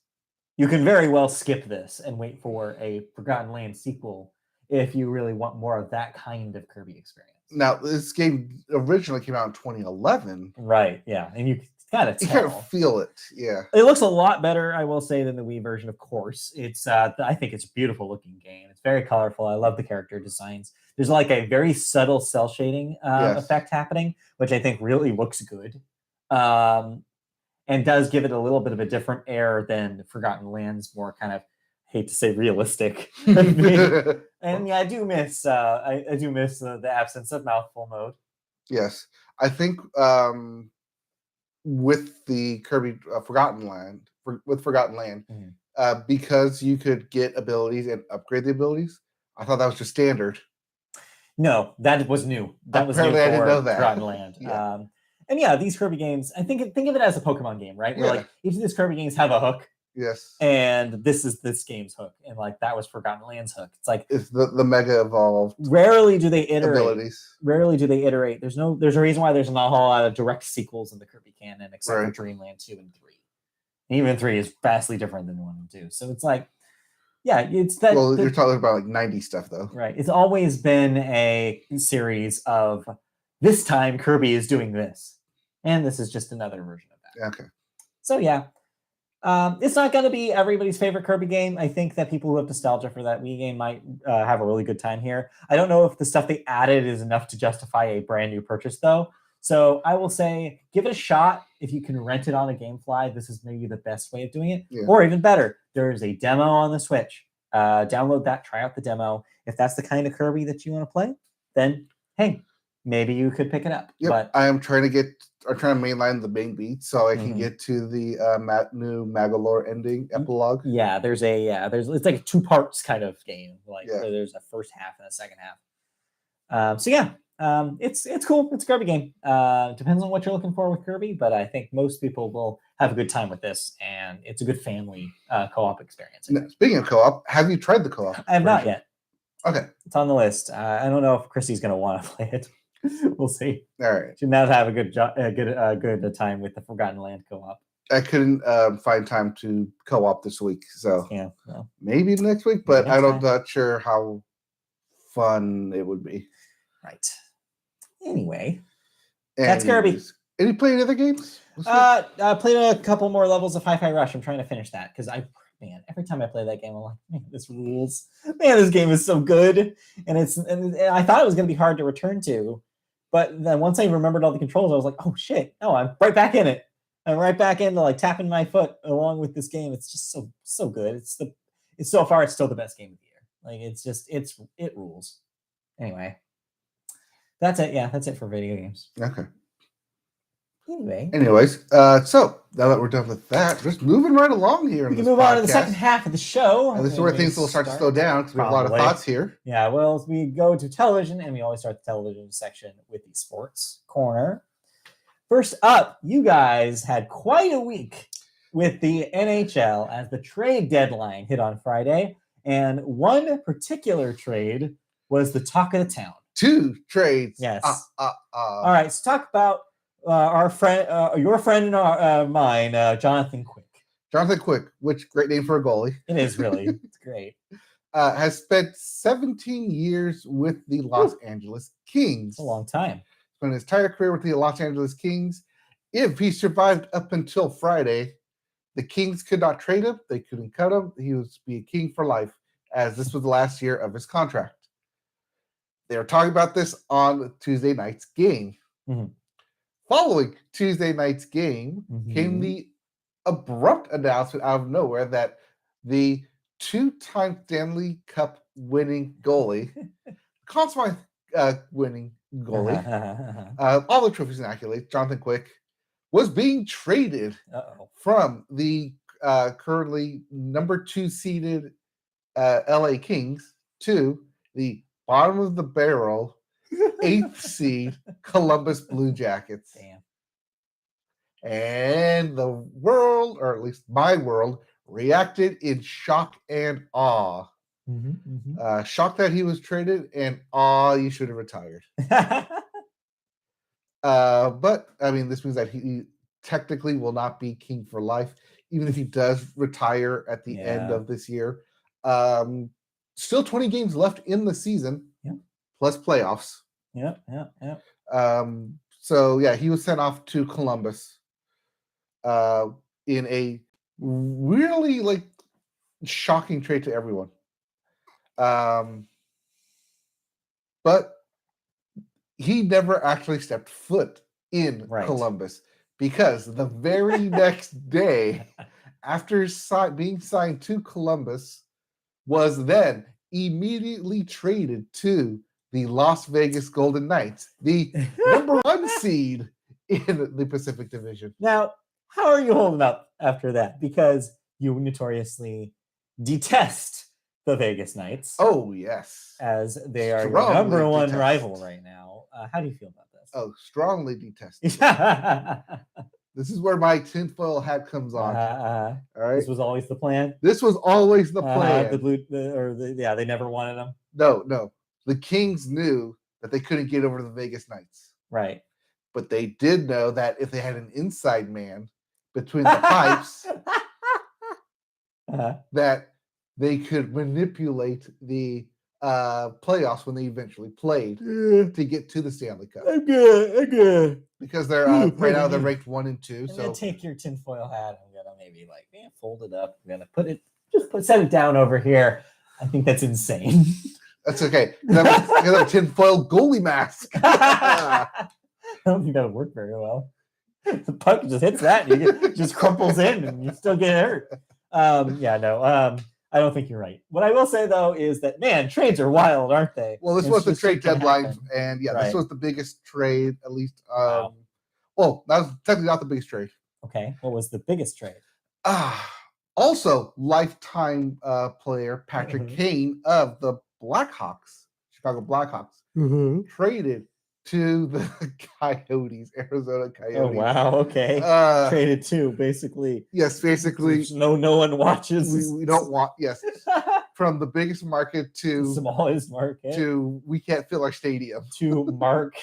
You can very well skip this and wait for a Forgotten Land sequel if you really want more of that kind of Kirby experience. Now, this game originally came out in 2011. Right, yeah. And you kind of feel it, yeah. It looks a lot better, I will say, than the Wii version, of course. It's I think it's a beautiful looking game. It's very colorful. I love the character designs. There's like a very subtle cell shading effect happening, which I think really looks good. And does give it a little bit of a different air than Forgotten Land's more kind of, hate to say, realistic. And yeah, I do miss I do miss the absence of mouthful mode. Yes, I think with the Kirby Forgotten Land, because you could get abilities and upgrade the abilities. I thought that was just standard. No, that was new. That was new for I didn't know that. Forgotten Land. Yeah. And yeah, these Kirby games, I think of it as a Pokemon game, right? Where like each of these Kirby games have a hook. Yes. And this is this game's hook. And like that was Forgotten Land's hook. It's like it's the Mega Evolved. Rarely do they iterate. Abilities. Rarely do they iterate. There's a reason why there's not a whole lot of direct sequels in the Kirby canon, except for Dreamland 2 and 3. And even 3 is vastly different than 1 and 2. So it's like, yeah, it's that. Well, you're talking about like 90 stuff though. Right. It's always been a series of this time Kirby is doing this. And this is just another version of that. Okay. So yeah, it's not going to be everybody's favorite Kirby game. I think that people who have nostalgia for that Wii game might have a really good time here. I don't know if the stuff they added is enough to justify a brand new purchase, though. So I will say, give it a shot. If you can rent it on a GameFly, this is maybe the best way of doing it. Yeah. Or even better, there is a demo on the Switch. Download that, try out the demo. If that's the kind of Kirby that you want to play, then hey, maybe you could pick it up. Yep. But I'm trying to mainline the main beat so I can get to the new Mandalorian ending epilogue. Yeah, there's it's like a 2 parts kind of game. Like there's a first half and a second half. So yeah, it's cool. It's a Kirby game. Depends on what you're looking for with Kirby, but I think most people will have a good time with this, and it's a good family co-op experience. Now, speaking of co-op, have you tried the co-op? I have not yet. Okay, it's on the list. I don't know if Christy's going to want to play it. We'll see. All right. Should not have a good time with the Forgotten Land co-op. I couldn't find time to co-op this week, so maybe next week. But I'm not sure how fun it would be. Right. Anyway, that's Kirby. Did you play any other games? I played a couple more levels of Hi-Fi Rush. I'm trying to finish that because every time I play that game, I'm like, man, this rules. Man, this game is so good, and I thought it was going to be hard to return to. But then once I remembered all the controls, I was like, oh shit, no, I'm right back in it. I'm right back into like tapping my foot along with this game. It's just so good. It's so far, it's still the best game of the year. Like it rules. Anyway, that's it. Yeah, that's it for video games. Okay. Anyways, so now that we're done with that, just moving right along here. We can move on to the second half of the show. And this is where things will start to slow down because we have a lot of thoughts here. Yeah, well, we go to television, and we always start the television section with the sports corner. First up, you guys had quite a week with the NHL as the trade deadline hit on Friday, and one particular trade was the talk of the town. 2 trades. Yes. All right, so talk about our friend, your friend and mine, Jonathan Quick. Jonathan Quick, which great name for a goalie. It is really. It's great. Has spent 17 years with the Los Angeles Kings. It's a long time. Spent his entire career with the Los Angeles Kings. If he survived up until Friday, the Kings could not trade him. They couldn't cut him. He would be a King for life, as this was the last year of his contract. They were talking about this on Tuesday night's game. Mm-hmm. Following Tuesday night's game came the abrupt announcement out of nowhere that the 2-time Stanley Cup winning goalie, Conn Smythe winning goalie, all the trophies and accolades, Jonathan Quick, was being traded from the currently number 2 seeded LA Kings to the bottom of the barrel 8th seed Columbus Blue Jackets. Damn. And the world, or at least my world, reacted in shock and awe. Shock that he was traded, and awe you should have retired. But I mean, this means that he technically will not be King for life. even if he does retire at the end of this year. Still 20 games left in the season, plus playoffs. Yeah. So yeah, he was sent off to Columbus in a really like shocking trade to everyone. But he never actually stepped foot in Columbus, because the very next day after being signed to Columbus was then immediately traded to the Las Vegas Golden Knights, the number 1 seed in the Pacific Division. Now, how are you holding up after that? Because you notoriously detest the Vegas Knights. Oh, yes. As they are your number 1 rival right now. How do you feel about this? Oh, strongly detest. This is where my tinfoil hat comes on. All right. This was always the plan? This was always the plan. They never wanted them? No. The Kings knew that they couldn't get over the Vegas Knights. Right. But they did know that if they had an inside man between the pipes, that they could manipulate the playoffs when they eventually played to get to the Stanley Cup. Okay. Because they're right now they're ranked 1 and 2. I'm gonna take your tinfoil hat. I'm gonna maybe fold it up. I'm gonna set it down over here. I think that's insane. That's okay. You have a tinfoil goalie mask. I don't think that would work very well. The puck just hits that, and it just crumples in, and you still get hurt. I don't think you're right. What I will say, though, is that, man, trades are wild, aren't they? Well, this was the trade deadline, and this was the biggest trade, at least. Well, that was technically not the biggest trade. Okay, what was the biggest trade? Also, lifetime player Patrick Kane of the Chicago Blackhawks, traded to the Arizona Coyotes. Oh, wow, okay. Traded to, basically. Yes, basically. No one watches. We don't want, yes. From the biggest market to the smallest market. To we can't fill our stadium. To Mark.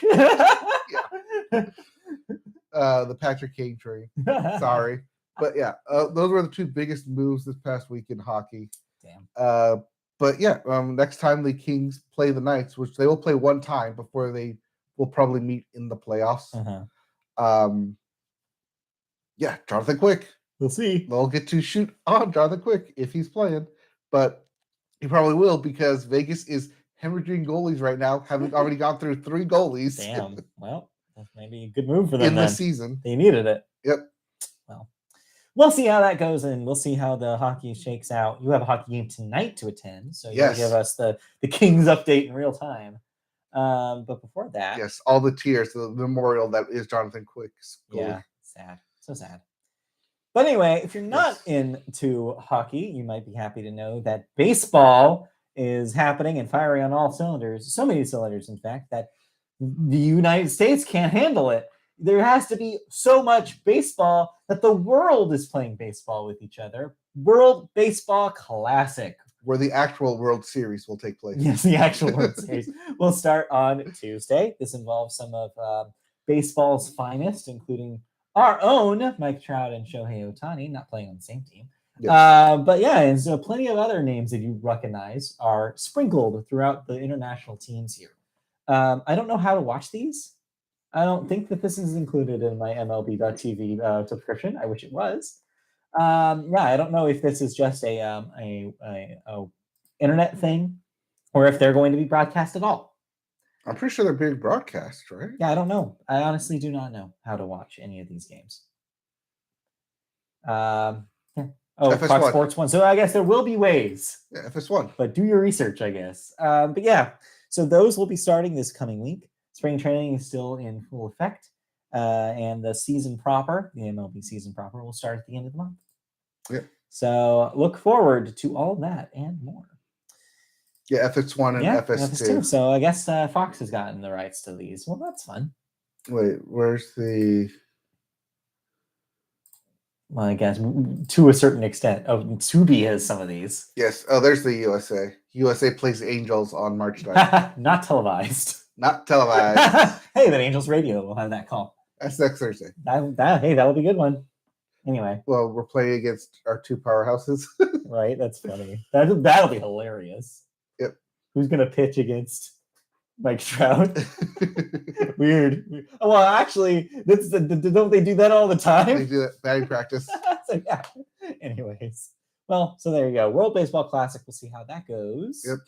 The Patrick Kane trade. Sorry. But yeah, those were the 2 biggest moves this past week in hockey. Damn. But yeah, next time the Kings play the Knights, which they will play 1 time before they will probably meet in the playoffs. Jonathan Quick. We'll see. They'll get to shoot on Jonathan Quick if he's playing, but he probably will, because Vegas is hemorrhaging goalies right now, having already gone through 3 goalies. Damn. Well, that's maybe a good move for them in the season. They needed it. Yep. Well, we'll see how that goes, and we'll see how the hockey shakes out. You have a hockey game tonight to attend, so you'll give us the Kings update in real time. But before that, yes, all the tears, the memorial that is Jonathan Quick's goal. Yeah, sad, so sad. But anyway, if you're not into hockey, you might be happy to know that baseball is happening and firing on all cylinders. So many cylinders, in fact, that the United States can't handle it. There has to be so much baseball that the world is playing baseball with each other. World Baseball Classic, where the actual World Series will take place. Yes, the actual World Series will start on Tuesday. This involves some of baseball's finest, including our own Mike Trout and Shohei Ohtani, not playing on the same team. Yes. But yeah, and so plenty of other names that you recognize are sprinkled throughout the international teams here. I don't know how to watch these. I don't think that this is included in my MLB.TV subscription. I wish it was. I don't know if this is just a internet thing, or if they're going to be broadcast at all. I'm pretty sure they're being broadcast, right? Yeah, I don't know. I honestly do not know how to watch any of these games. Oh, FS1. Fox Sports 1. So I guess there will be ways. Yeah, FS1. But do your research, I guess. But yeah, so those will be starting this coming week. Spring training is still in full effect. And the season proper, the MLB season proper, will start at the end of the month. Yeah. So look forward to all of that and more. Yeah, FS1 and FS2. So I guess Fox has gotten the rights to these. Well, that's fun. Wait, where's the... Well, I guess to a certain extent. Oh, Tubi has some of these. Yes. Oh, there's the USA. USA plays Angels on March 9th. Not televised. Not televised. Hey, then Angels Radio will have that call. That's next Thursday. That will be a good one. Anyway. Well, we're playing against our two powerhouses. Right? That's funny. That'll be hilarious. Yep. Who's going to pitch against Mike Trout? Weird. Well, actually, don't they do that all the time? They do that batting practice. So, yeah. Anyways. Well, so there you go. World Baseball Classic. We'll see how that goes. Yep.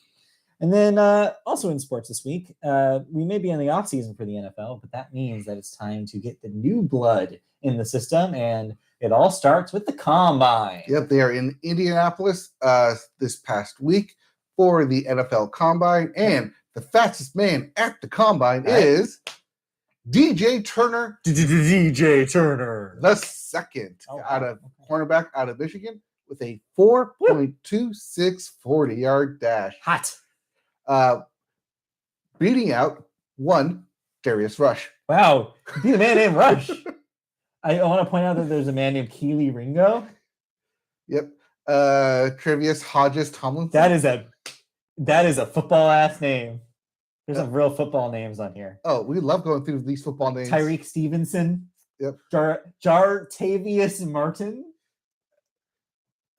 And then also in sports this week, we may be in the off season for the NFL, but that means that it's time to get the new blood in the system, and it all starts with the Combine. Yep, they are in Indianapolis this past week for the NFL Combine, and the fastest man at the Combine is DJ Turner. DJ Turner, the second, cornerback out of Michigan, with a 4.26 40-yard dash. Hot. Beating out one Darius Rush. Wow, be the man named Rush. I want to point out that there's a man named Keely Ringo. Yep. Trevius Hodges Tomlinson. That is a football ass name. There's some real football names on here. Oh, we love going through these football names. Tyreek Stevenson. Yep. Jartavius Martin.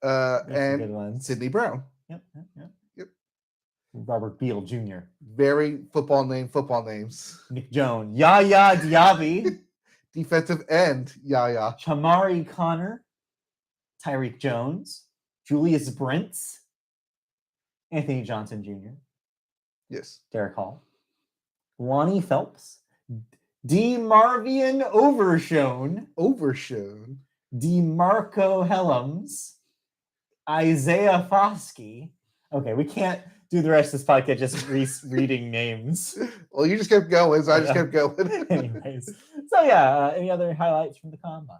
And Sidney Brown. Yep. Robert Beal Jr. Very football names. Nick Jones. Yaya Diaby. Defensive end, Yaya. Chamari Connor. Tyreek Jones. Julius Brents. Anthony Johnson Jr. Yes. Derek Hall. Lonnie Phelps. DeMarvion Overshone. DeMarco Helms. Isaiah Foskey. Okay, we can't do the rest of this podcast just reading names. Well, you just kept going, so I just kept going. Anyways. So yeah, any other highlights from the Combine?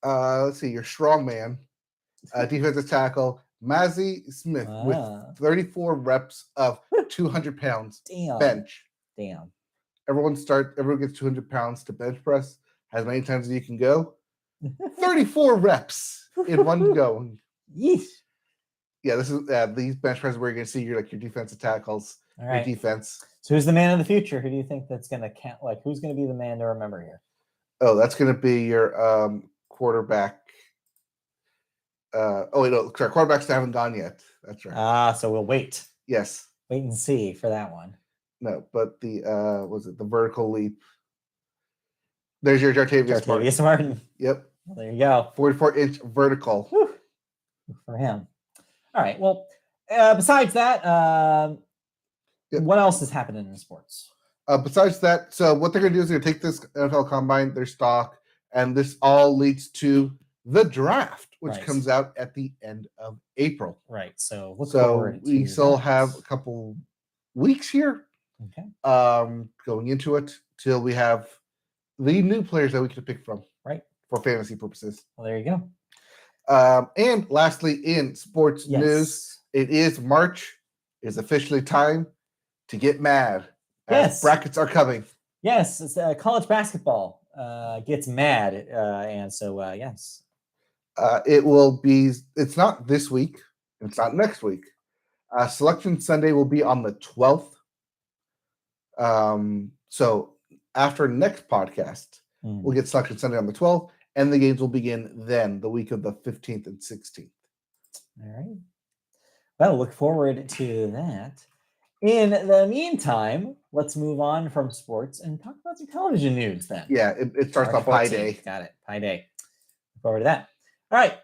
Let's see, your strong man, defensive tackle, Mazzie Smith, with 34 reps of 200 pounds bench. Damn. Everyone gets 200 pounds to bench press as many times as you can go. 34 reps in one go. Yeesh. Yeah, this is these bench presses where you're going to see your defensive tackles, your defense. So who's the man of the future? Who do you think that's going to count? Like, who's going to be the man to remember here? Oh, that's going to be your quarterback. Quarterbacks haven't gone yet. That's right. So we'll wait. Yes. Wait and see for that one. No, but the the vertical leap? There's your Jartavius Martin. Yep. Well, there you go. 44-inch vertical. Whew. For him. All right. Well, besides that, what else is happening in sports? Besides that, so what they're going to do is they're going to take this NFL Combine, their stock, and this all leads to the draft, which comes out at the end of April. Right. So we still have a couple weeks here. Okay. Going into it till we have the new players that we can pick from. Right. For fantasy purposes. Well, there you go. And lastly, in sports news, it is March. It is officially time to get mad. Yes. Brackets are coming. Yes, it's college basketball gets mad. And so, yes. It will be, it's not this week. It's not next week. Selection Sunday will be on the 12th. So after next podcast, we'll get Selection Sunday on the 12th, and the games will begin then, the week of the 15th and 16th. All right. Well, look forward to that. In the meantime, let's move on from sports and talk about some television news then. Yeah, it starts on Pi Day. Got it. Pi Day. Look forward to that. All right.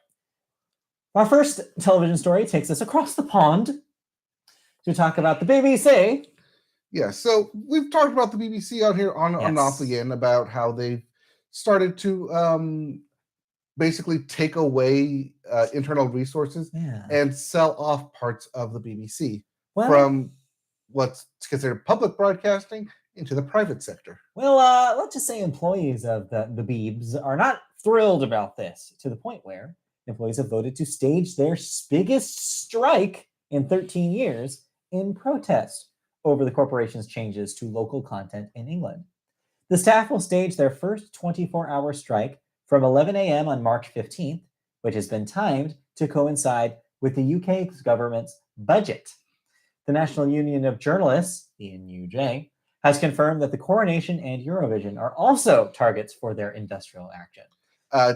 Our first television story takes us across the pond to talk about the BBC. Yeah, so we've talked about the BBC out here on and off again about how they've started to basically take away internal resources and sell off parts of the BBC from what's considered public broadcasting into the private sector. Well, let's just say employees of the Beebs are not thrilled about this, to the point where employees have voted to stage their biggest strike in 13 years in protest over the corporation's changes to local content in England. The staff will stage their first 24-hour strike from 11 a.m. on March 15th, which has been timed to coincide with the UK's government's budget. The National Union of Journalists, the NUJ, has confirmed that the Coronation and Eurovision are also targets for their industrial action.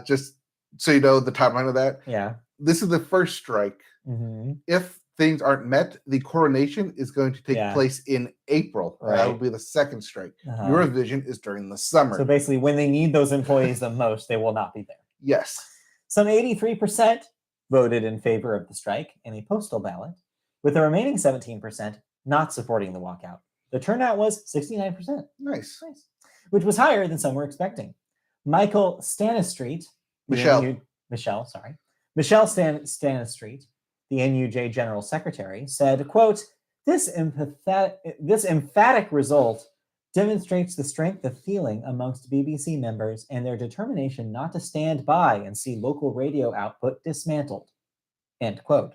just so you know the timeline of that. Yeah. This is the first strike. Mm-hmm. If things aren't met, the coronation is going to take place in April. Right. That will be the second strike. Eurovision is during the summer. So basically, when they need those employees the most, they will not be there. Yes. Some 83% voted in favor of the strike in a postal ballot, with the remaining 17% not supporting the walkout. The turnout was 69%. Nice. Which was higher than some were expecting. Michelle Stanistreet, the NUJ General Secretary, said, quote, this emphatic result demonstrates the strength of feeling amongst BBC members and their determination not to stand by and see local radio output dismantled, end quote.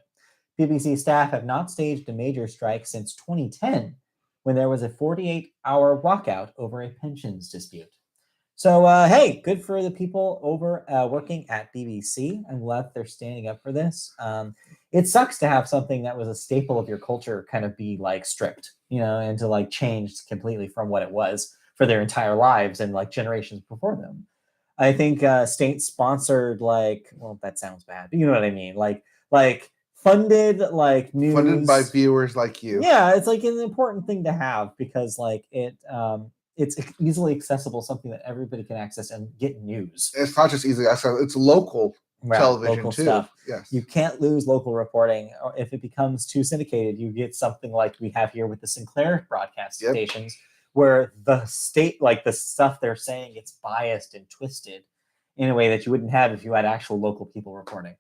BBC staff have not staged a major strike since 2010, when there was a 48-hour walkout over a pensions dispute. So, hey, good for the people over working at BBC. I'm glad they're standing up for this. It sucks to have something that was a staple of your culture kind of be like stripped, and to like changed completely from what it was for their entire lives and like generations before them. I think state-sponsored, that sounds bad, but you know what I mean? Like funded like news. Funded by viewers like you. Yeah, it's like an important thing to have because like it's easily accessible, something that everybody can access and get news. It's not just easily accessible; it's local television local too. Stuff. Yes, you can't lose local reporting. Or if it becomes too syndicated, you get something like we have here with the Sinclair broadcast stations, where the state, like the stuff they're saying, it's biased and twisted in a way that you wouldn't have if you had actual local people reporting.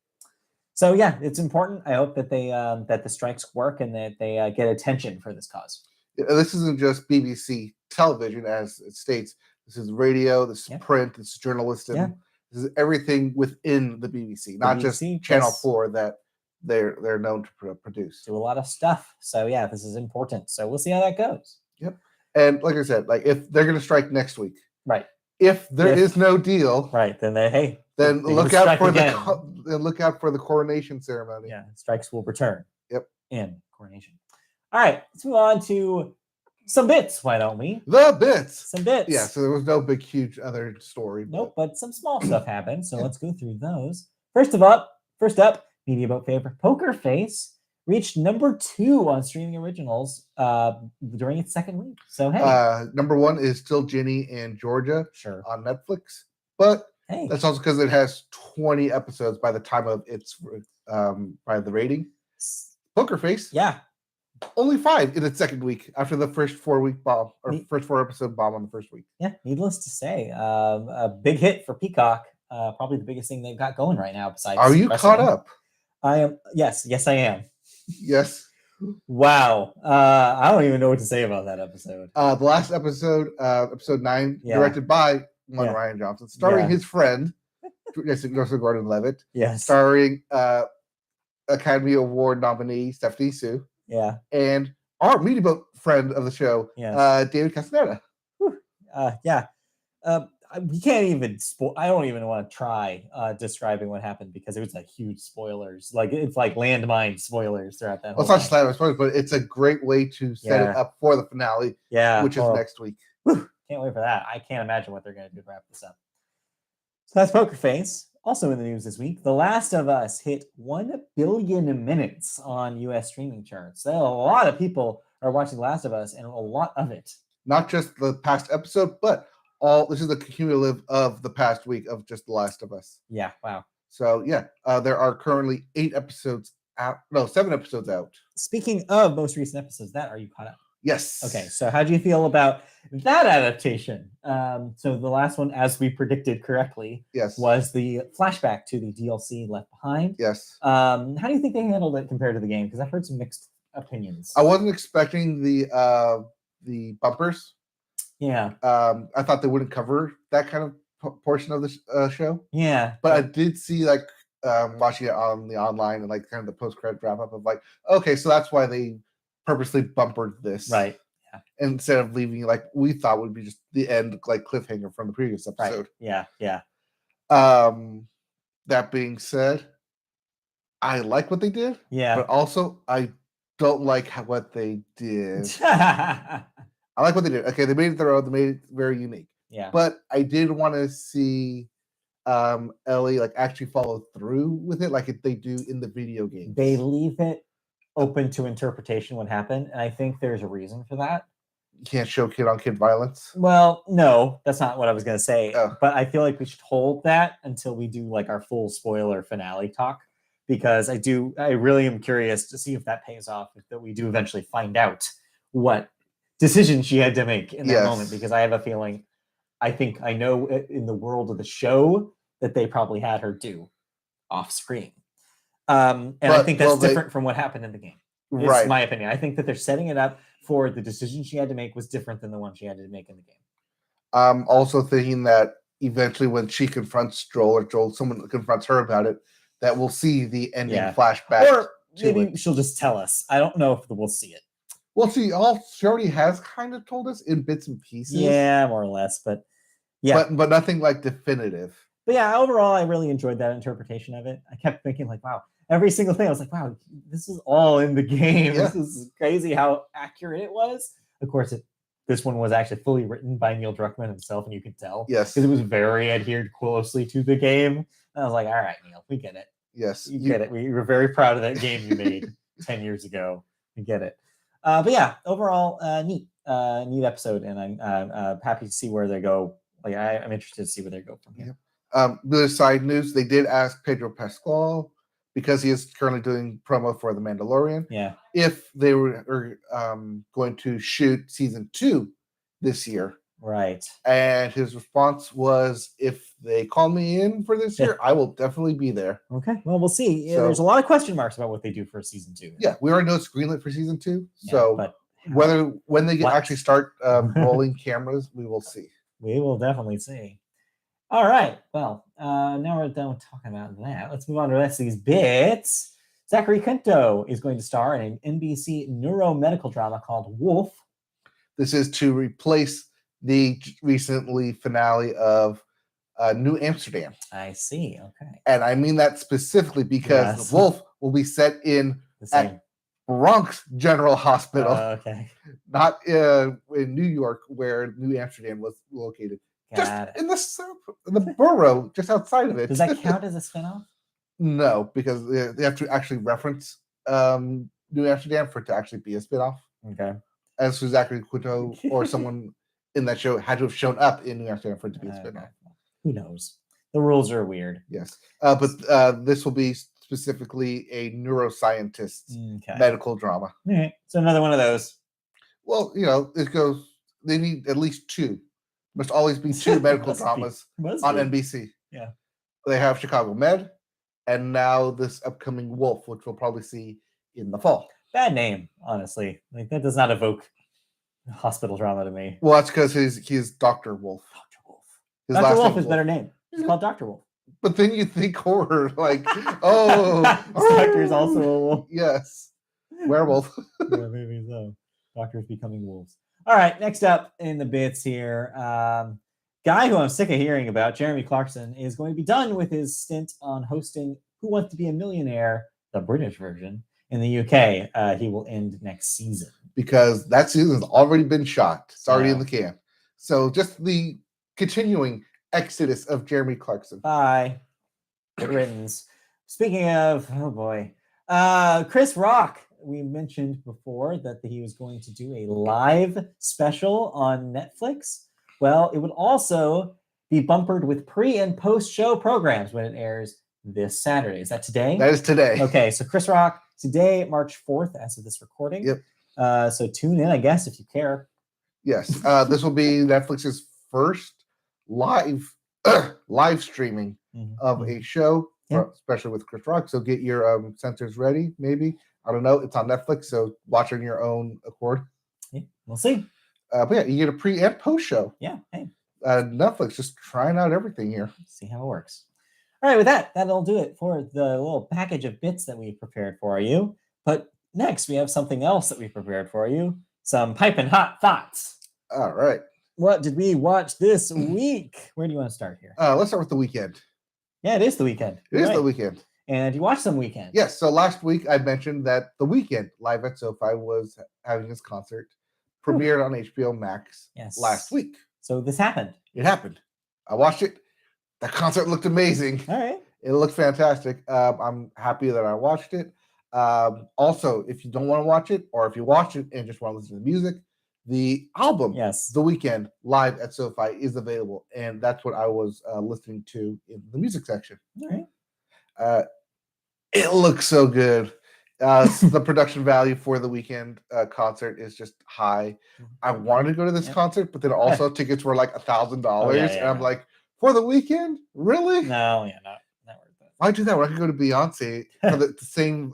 So yeah, it's important. I hope that they that the strikes work and that they get attention for this cause. This isn't just BBC television, as it states. This is radio, this is print, this is journalism. This is everything within the BBC, not just Channel 4 that they're known to produce. Do a lot of stuff. So yeah, this is important. So we'll see how that goes. Yep. And like I said, like if they're going to strike next week, right? If there is no deal, right? Then look out for the coronation ceremony. Yeah, strikes will return. Yep. In coronation. All right, let's move on to some bits. Why don't we? The bits. Some bits. Yeah. So there was no big, huge other story. Nope, but some small stuff happened. So let's go through those. First up, Media Boat favorite Poker Face reached number 2 on streaming originals during its second week. So hey, number 1 is still Ginny and Georgia, on Netflix, but that's also because it has 20 episodes by the time of its by the rating. Poker Face, only 5 in its second week after the first 4-week bomb or first 4-episode bomb on the first week. Yeah, needless to say, a big hit for Peacock. Probably the biggest thing they've got going right now. Besides, are you caught up? I am. Yes, I am. Yes. Wow. I don't even know what to say about that episode. The last episode, episode 9, directed by Ryan Johnson, starring his friend, Joseph Gordon-Levitt. Yes. Starring Academy Award nominee Stephanie Sue. Yeah. And our Media Boat friend of the show, David Castaneda. We can't even I don't even want to try describing what happened because it was like huge spoilers. Like it's like landmine spoilers throughout that. Well, it's not just landmine spoilers, but it's a great way to set it up for the finale. Which is next week. Can't wait for that. I can't imagine what they're going to do to wrap this up. So that's Poker Face. Also in the news this week, The Last of Us hit 1 billion minutes on U.S. streaming charts. So a lot of people are watching The Last of Us, and a lot of it. Not just the past episode, but this is the cumulative of the past week of just The Last of Us. Yeah, wow. So there are currently 7 episodes out. Speaking of most recent episodes, are you caught up? Yes. Okay, so how do you feel about that adaptation? So the last one, as we predicted correctly, was the flashback to the DLC Left Behind. Yes. How do you think they handled it compared to the game? Because I've heard some mixed opinions. I wasn't expecting the bumpers. Yeah. I thought they wouldn't cover that kind of portion of the show. Yeah. But I did see watching it on the online and kind of the post-credit wrap up of okay, so that's why they purposely bumpered this. Right. Yeah. Instead of leaving we thought would be just the end cliffhanger from the previous episode. Right. Yeah. Yeah. That being said, I like what they did. Yeah. But also I don't like what they did. I like what they did. Okay, they made it their own. They made it very unique. Yeah. But I did want to see Ellie like actually follow through with it like they do in the video game. They leave it open to interpretation what happened, and I think there's a reason for that. You can't show kid-on-kid violence. Well, no, that's not what I was going to say. Oh. But I feel like we should hold that until we do like our full spoiler finale talk, because I really am curious to see if that pays off, if that we do eventually find out what decision she had to make in that moment, because I have a feeling, I think I know in the world of the show that they probably had her do off screen. And I think that's different from what happened in the game. It's my opinion. I think that they're setting it up for the decision she had to make was different than the one she had to make in the game. I'm also thinking that eventually when she confronts Joel, or someone confronts her about it, that we'll see the ending flashback. Or maybe she'll just tell us. I don't know if we'll see it. Well, she already has kind of told us in bits and pieces. Yeah, more or less. But yeah. But nothing like definitive. But yeah, overall, I really enjoyed that interpretation of it. I kept thinking like, wow, every single thing. I was like, wow, this is all in the game. Yeah. This is crazy how accurate it was. Of course, this one was actually fully written by Neil Druckmann himself, and you could tell. Yes. Because it was very adhered closely to the game. And I was like, all right, Neil, we get it. Yes. You get it. We were very proud of that game you made 10 years ago. We get it. But yeah, overall, neat episode. And I'm happy to see where they go. Like, I'm interested to see where they go from here. The side news, they did ask Pedro Pascal, because he is currently doing promo for The Mandalorian, if they were going to shoot season 2 this year. Right. And his response was, if they call me in for this year, I will definitely be there. Okay. Well, we'll see. So, there's a lot of question marks about what they do for season 2. Yeah, we already know it's greenlit for season 2. So when they actually start rolling cameras, we will see. We will definitely see. All right. Well, now we're done talking about that. Let's move on to the rest of these bits. Zachary Quinto is going to star in an NBC neuromedical drama called Wolf. This is to replace the recently finale of New Amsterdam. I see. Okay. And I mean that specifically because Wolf will be set in at Bronx General Hospital. Okay. Not in New York, where New Amsterdam was located. Just in the borough, just outside of it. Does that count as a spinoff? No, because they have to actually reference New Amsterdam for it to actually be a spinoff. Okay. As for Zachary Quinto or someone in that show had to have shown up in New Amsterdam for it to be a spinoff. Who knows? The rules are weird. Yes. But this will be specifically a neuroscientist's medical drama. All right. So another one of those. Well, it goes, they need at least 2. Must always be 2 medical dramas on NBC. Yeah. They have Chicago Med, and now this upcoming Wolf, which we'll probably see in the fall. Bad name, honestly. Like, that does not evoke hospital drama to me. Well, that's because he's Dr. Wolf. Dr. Wolf. Dr. Wolf is a better name. It's called Dr. Wolf. But then you think horror, like, this doctor is also a wolf. Yes. Werewolf. Yeah, maybe so. Doctors becoming wolves. All right, next up in the bits here, guy who I'm sick of hearing about, Jeremy Clarkson, is going to be done with his stint on hosting Who Wants to Be a Millionaire, the British version, in the UK. He will end next season. Because that season has already been shot. It's already in the can. So just the continuing exodus of Jeremy Clarkson. Bye. Good riddance. Speaking of, oh boy, Chris Rock. We mentioned before that he was going to do a live special on Netflix. Well, it would also be bumpered with pre- and post-show programs when it airs this Saturday. Is that today? That is today. Okay, so Chris Rock, today, March 4th, as of this recording. Yep. So tune in, I guess, if you care. Yes. This will be Netflix's first live streaming of a show, especially with Chris Rock. So get your sensors ready, maybe. I don't know. It's on Netflix, so watch on your own accord. Yeah, we'll see. But yeah, you get a pre and post show. Yeah. Hey. Netflix just trying out everything here. See how it works. All right, with that'll do it for the little package of bits that we prepared for you. But next, we have something else that we prepared for you. Some piping hot thoughts. All right. What did we watch this week? Where do you want to start here? Let's start with the weekend. Yeah, it is the weekend. It is the weekend. And you watched some Weeknd. Yes. So last week I mentioned that the Weeknd live at Sofi was having his concert premiered on HBO Max last week. So this happened. It happened. I watched it. That concert looked amazing. All right. It looked fantastic. I'm happy that I watched it. Also, if you don't want to watch it, or if you watch it and just want to listen to the music, the album, yes, The Weeknd, live at SoFi is available, and that's what I was listening to in the music section. All right. It looks so good. The production value for the Weeknd concert is just high. I wanted to go to this concert, but then also tickets were like $1,000, and I'm like, for the Weeknd, really? No, not worth it. Why do that when I could go to Beyonce for the same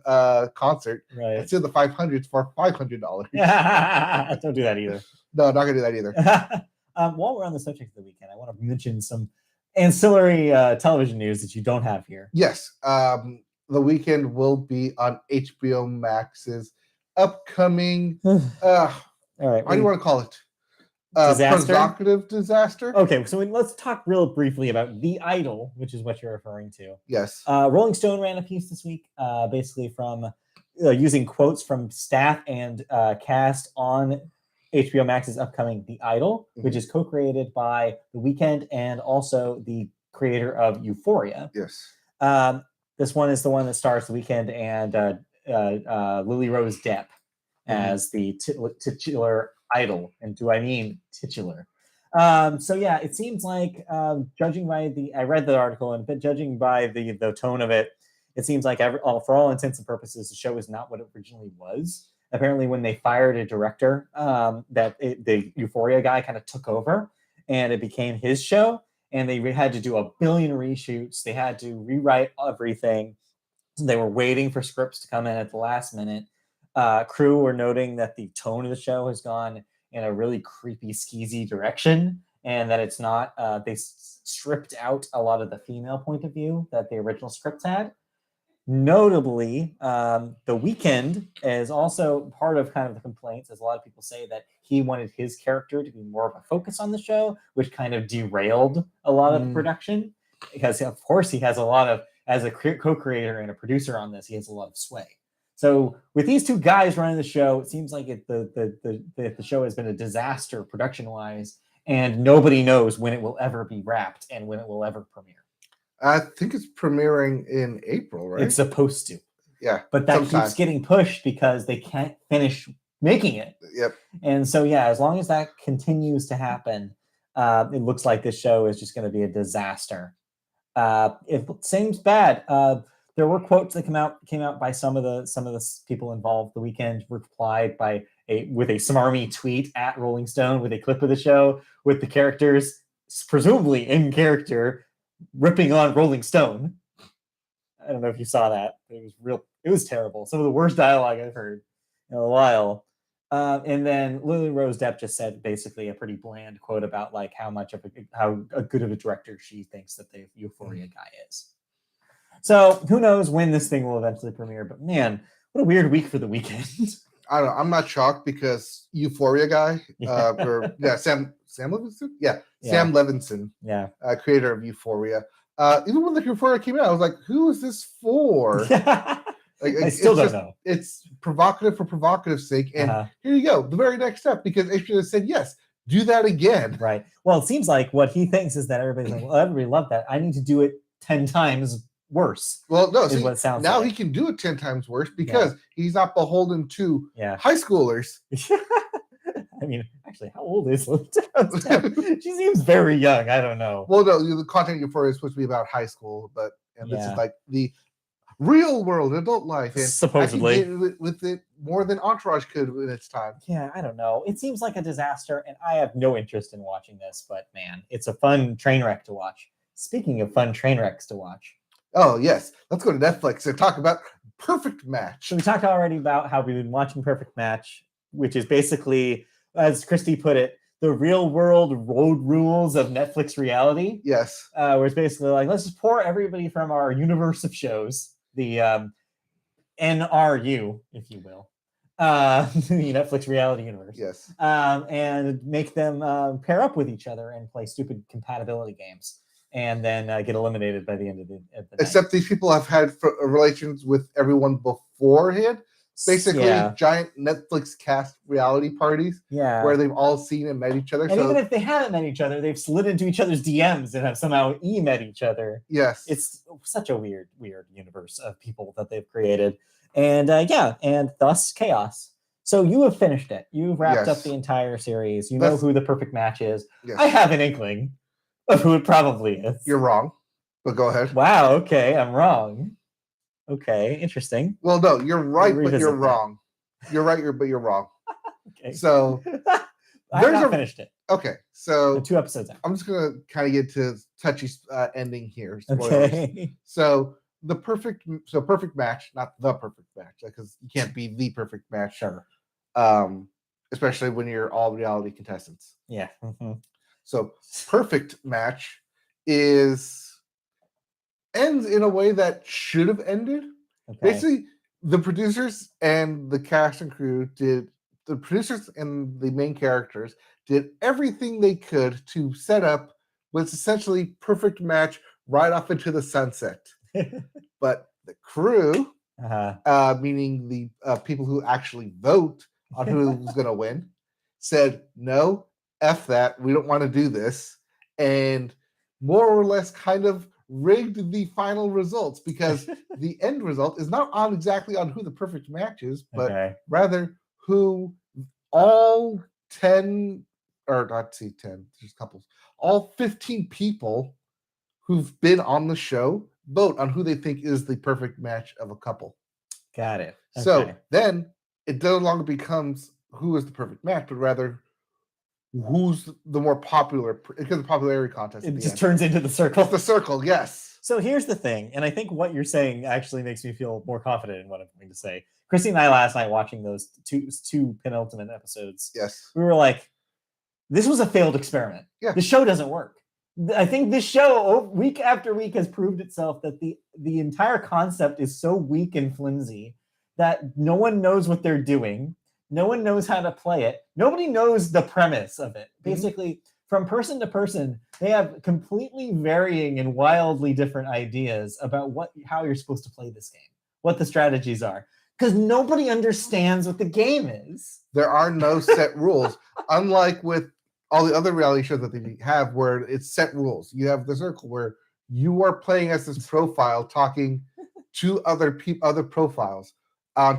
concert and steal the 500s for $500? Don't do that either. No, not gonna do that either. While we're on the subject of the Weeknd, I want to mention some ancillary television news that you don't have here. Yes, The Weeknd will be on HBO Max's upcoming. All right, what do you want to call it? Provocative disaster. Okay, so let's talk real briefly about The Idol, which is what you're referring to. Yes. Rolling Stone ran a piece this week, basically from using quotes from staff and cast on HBO Max's upcoming The Idol, which is co-created by The Weeknd and also the creator of Euphoria. Yes. This one is the one that stars The Weeknd and Lily Rose Depp as the titular idol. And do I mean titular? So yeah, it seems like judging by I read the article, and judging by the tone of it, it seems like for all intents and purposes, the show is not what it originally was. Apparently, when they fired a director, the Euphoria guy kind of took over, and it became his show. And they had to do a billion reshoots. They had to rewrite everything. So they were waiting for scripts to come in at the last minute. Crew were noting that the tone of the show has gone in a really creepy, skeezy direction, and that it's not. They stripped out a lot of the female point of view that the original scripts had. Notably, The Weeknd is also part of kind of the complaints, as a lot of people say that he wanted his character to be more of a focus on the show, which kind of derailed a lot of the production, because of course he has a lot of, as a co-creator and a producer on this, he has a lot of sway. So with these two guys running the show, it seems like the show has been a disaster production-wise, and nobody knows when it will ever be wrapped and when it will ever premiere. I think it's premiering in April, right? It's supposed to. Yeah. But that keeps getting pushed because they can't finish making it. Yep. And so, yeah, as long as that continues to happen, it looks like this show is just going to be a disaster. It seems bad. There were quotes that came out by some of the people involved. The Weeknd replied with a smarmy tweet at Rolling Stone with a clip of the show with the characters presumably in character ripping on Rolling Stone. I don't know if you saw that. It was terrible. Some of the worst dialogue I've heard in a while. And then Lily Rose Depp just said basically a pretty bland quote about like how good of a director she thinks that the Euphoria guy is. So who knows when this thing will eventually premiere? But man, what a weird week for The Weeknd. I don't know. I'm not shocked because Euphoria guy, Sam Levinson, Sam Levinson, creator of Euphoria. Even when the Euphoria came out, I was like, "Who is this for?" I still don't know. It's provocative for provocative sake, and here you go, the very next step, because HBO said yes, do that again. Right. Well, it seems like what he thinks is that everybody's like, "Well, everybody loved that. I need to do it 10 times." Worse. Well, no, is what it sounds now like. He can do it 10 times worse because he's not beholden to high schoolers. I mean, actually, how old is Lily? She seems very young. I don't know. Well, no, the content of Euphoria is supposed to be about high school, and this is like the real world adult life, and supposedly with it more than Entourage could in its time. Yeah, I don't know. It seems like a disaster, and I have no interest in watching this. But man, it's a fun train wreck to watch. Speaking of fun train wrecks to watch. Oh, yes. Let's go to Netflix and talk about Perfect Match. So we talked already about how we've been watching Perfect Match, which is basically, as Christy put it, the real world road rules of Netflix reality. Yes. Where it's basically like, let's just pour everybody from our universe of shows, the NRU, if you will, the Netflix reality universe. Yes. And make them pair up with each other and play stupid compatibility games. And then get eliminated by the end of the night. Except these people have had relations with everyone beforehand, basically giant Netflix cast reality parties. Yeah. Where they've all seen and met each other. And even if they haven't met each other, they've slid into each other's DMs and have somehow met each other. Yes. It's such a weird universe of people that they've created. And and thus chaos. So you have finished it. You've wrapped up the entire series. You know who the perfect match is. Yes. I have an inkling of who it probably is. You're wrong, but go ahead. Wow, okay, I'm wrong. Okay, interesting. Well, no, you're right, but you're wrong. You're right, but you're wrong. Okay. So I've not finished it. Okay, so 2 episodes out. I'm just gonna kind of get to touchy ending here. Spoilers. Okay. So perfect match, not the perfect match, because you can't be the perfect match. Sure. Especially when you're all reality contestants. Yeah. Mm-hmm. So perfect match ends in a way that should have ended. Okay. Basically, the producers and the cast and crew the producers and the main characters did everything they could to set up what's essentially perfect match right off into the sunset. But the crew, meaning the people who actually vote on who's going to win, said, no, F that. We don't want to do this. And more or less kind of rigged the final results, because the end result is not exactly on who the perfect match is, but rather who all 10, or not 10, there's couples, all 15 people who've been on the show vote on who they think is the perfect match of a couple. Got it. Okay. So then it no longer becomes who is the perfect match, but rather who's the more popular, because the popularity contest. It just turns into the circle. It's the circle, yes. So here's the thing, and I think what you're saying actually makes me feel more confident in what I'm going to say. Christy and I last night watching those two penultimate episodes. Yes. We were like, this was a failed experiment. Yeah. The show doesn't work. I think this show, week after week, has proved itself that the entire concept is so weak and flimsy that no one knows what they're doing. No one knows how to play it. Nobody knows the premise of it. Basically, from person to person, they have completely varying and wildly different ideas about how you're supposed to play this game, what the strategies are, because nobody understands what the game is. There are no set rules, unlike with all the other reality shows that they have, where it's set rules. You have the circle where you are playing as this profile, talking to other profiles,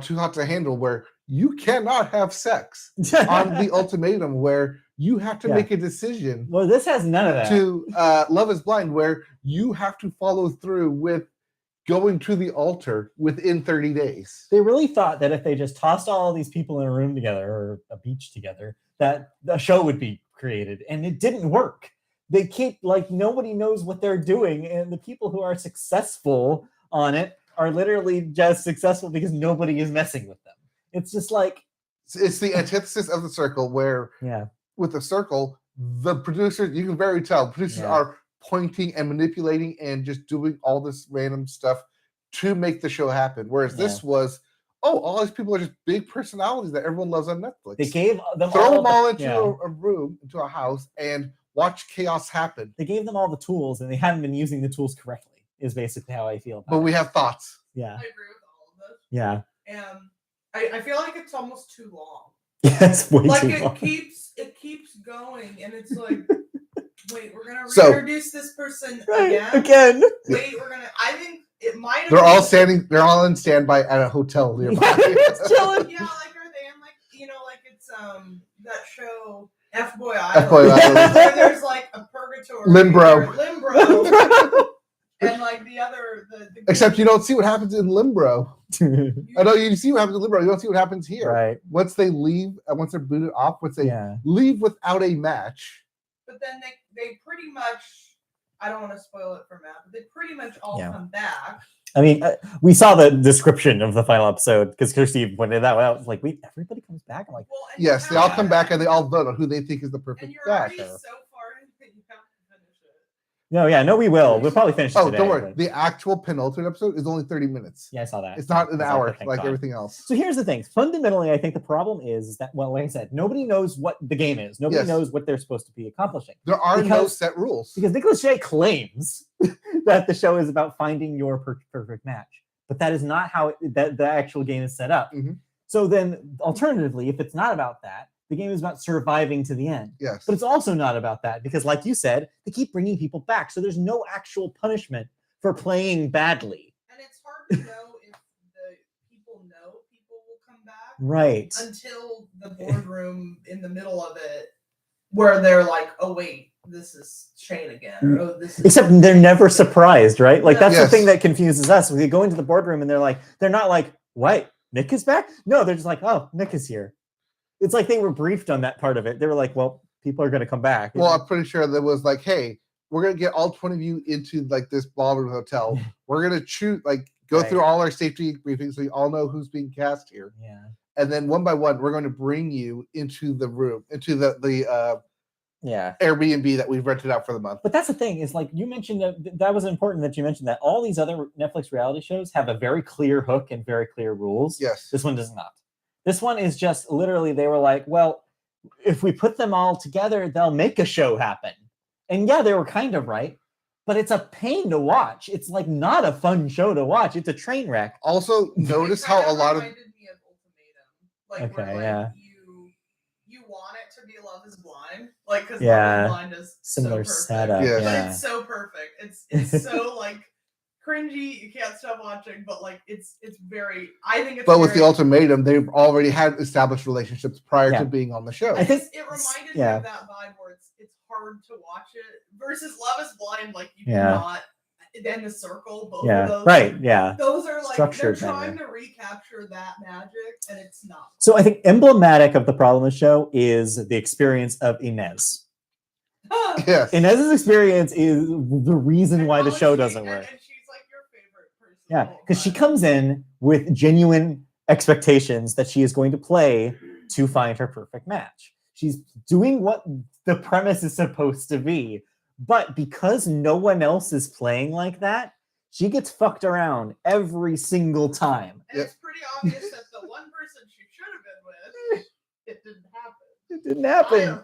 too hot to handle, where you cannot have sex. On the ultimatum, where you have to make a decision. Well, this has none of that. To Love is Blind, where you have to follow through with going to the altar within 30 days. They really thought that if they just tossed all these people in a room together or a beach together, that a show would be created, and it didn't work. They keep nobody knows what they're doing, and the people who are successful on it are literally just successful because nobody is messing with them. It's just it's the antithesis of the circle, where with the circle, the producers, you can very tell, producers are pointing and manipulating and just doing all this random stuff to make the show happen. Whereas this was, all these people are just big personalities that everyone loves on Netflix. They gave them throw them all into a room, into a house, and watch chaos happen. They gave them all the tools, and they haven't been using the tools correctly, is basically how I feel about it. But we have thoughts. Yeah. I agree with all of this. Yeah. And I feel like it's almost too long. Yeah, it's way too long. It keeps going, and it's like, wait, we're gonna reintroduce this person again. Wait, I think it might have they're all in standby at a hotel nearby. Chilling. Yeah, are they in it's that show F-Boy Island. Where there's a purgatory. Limbro. And the other except you don't see what happens in Limbro. I know you see what happens in Limbro. You don't see what happens here. Right. Once they leave, once they're booted off, once they leave without a match. But then they pretty much, I don't want to spoil it for Matt, but they pretty much all come back. I mean, we saw the description of the final episode because Kirsty pointed that out. Like, wait, everybody comes back? I'm like, yes, they all come back and they all vote on who they think is the perfect match. And you're already so far in that you have to finish it. No, we will. We'll probably finish it today. Don't worry. The actual penultimate episode is only 30 minutes. Yeah, I saw that. It's not an hour like everything else. So here's the thing. Fundamentally, I think the problem is that, well, like I said, nobody knows what the game is. Nobody knows what they're supposed to be accomplishing. There are no set rules. Because Nicolas J claims that the show is about finding your perfect match. But that is not how the actual game is set up. Mm-hmm. So then, alternatively, if it's not about that, the game is about surviving to the end. Yes. But it's also not about that because, like you said, they keep bringing people back. So there's no actual punishment for playing badly. And it's hard to know if the people know people will come back. Right. Until the boardroom in the middle of it, where they're like, oh, wait, this is Shane again. Or, oh, this is Except they're never surprised, right? Like, that's Yes. the thing that confuses us. We go into the boardroom and they're not like, what? Nick is back? No, they're just like, oh, Nick is here. It's like they were briefed on that part of it. They were like, well, people are going to come back. Well, I'm pretty sure there was like, hey, we're going to get all 20 of you into like this ballroom hotel. We're going to choose, like, go through all our safety briefings so you all know who's being cast here. Yeah. And then one by one, we're going to bring you into the room, into the Airbnb that we've rented out for the month. But that's the thing is, like, you mentioned that was important that you mentioned that all these other Netflix reality shows have a very clear hook and very clear rules. Yes. This one does not. This one is just literally, they were like, well, if we put them all together, they'll make a show happen. And yeah, they were kind of right, but it's a pain to watch. It's like not a fun show to watch. It's a train wreck. Also, notice how a lot of... reminded me of Ultimatum. Like, where, like, you want it to be Love is Blind. Like, because Love is Blind is similar so setup. Yes. But it's so perfect. It's so, like, cringy, you can't stop watching, but like it's very, I think it's But with the Ultimatum, they've already had established relationships prior to being on the show. I think it reminded me of that vibe where it's hard to watch it versus Love is Blind, like you cannot then the circle, both of those. Right, yeah. Those are like Structured they're trying to recapture that magic and it's not. So I think emblematic of the problem of the show is the experience of Inez. Yes. Inez's experience is the reason why the show doesn't work. And she's like your favorite person. Yeah, because she comes in with genuine expectations that she is going to play to find her perfect match. She's doing what the premise is supposed to be. But because no one else is playing like that, she gets fucked around every single time. And it's pretty obvious that the one person she should have been with, it didn't happen. It didn't happen.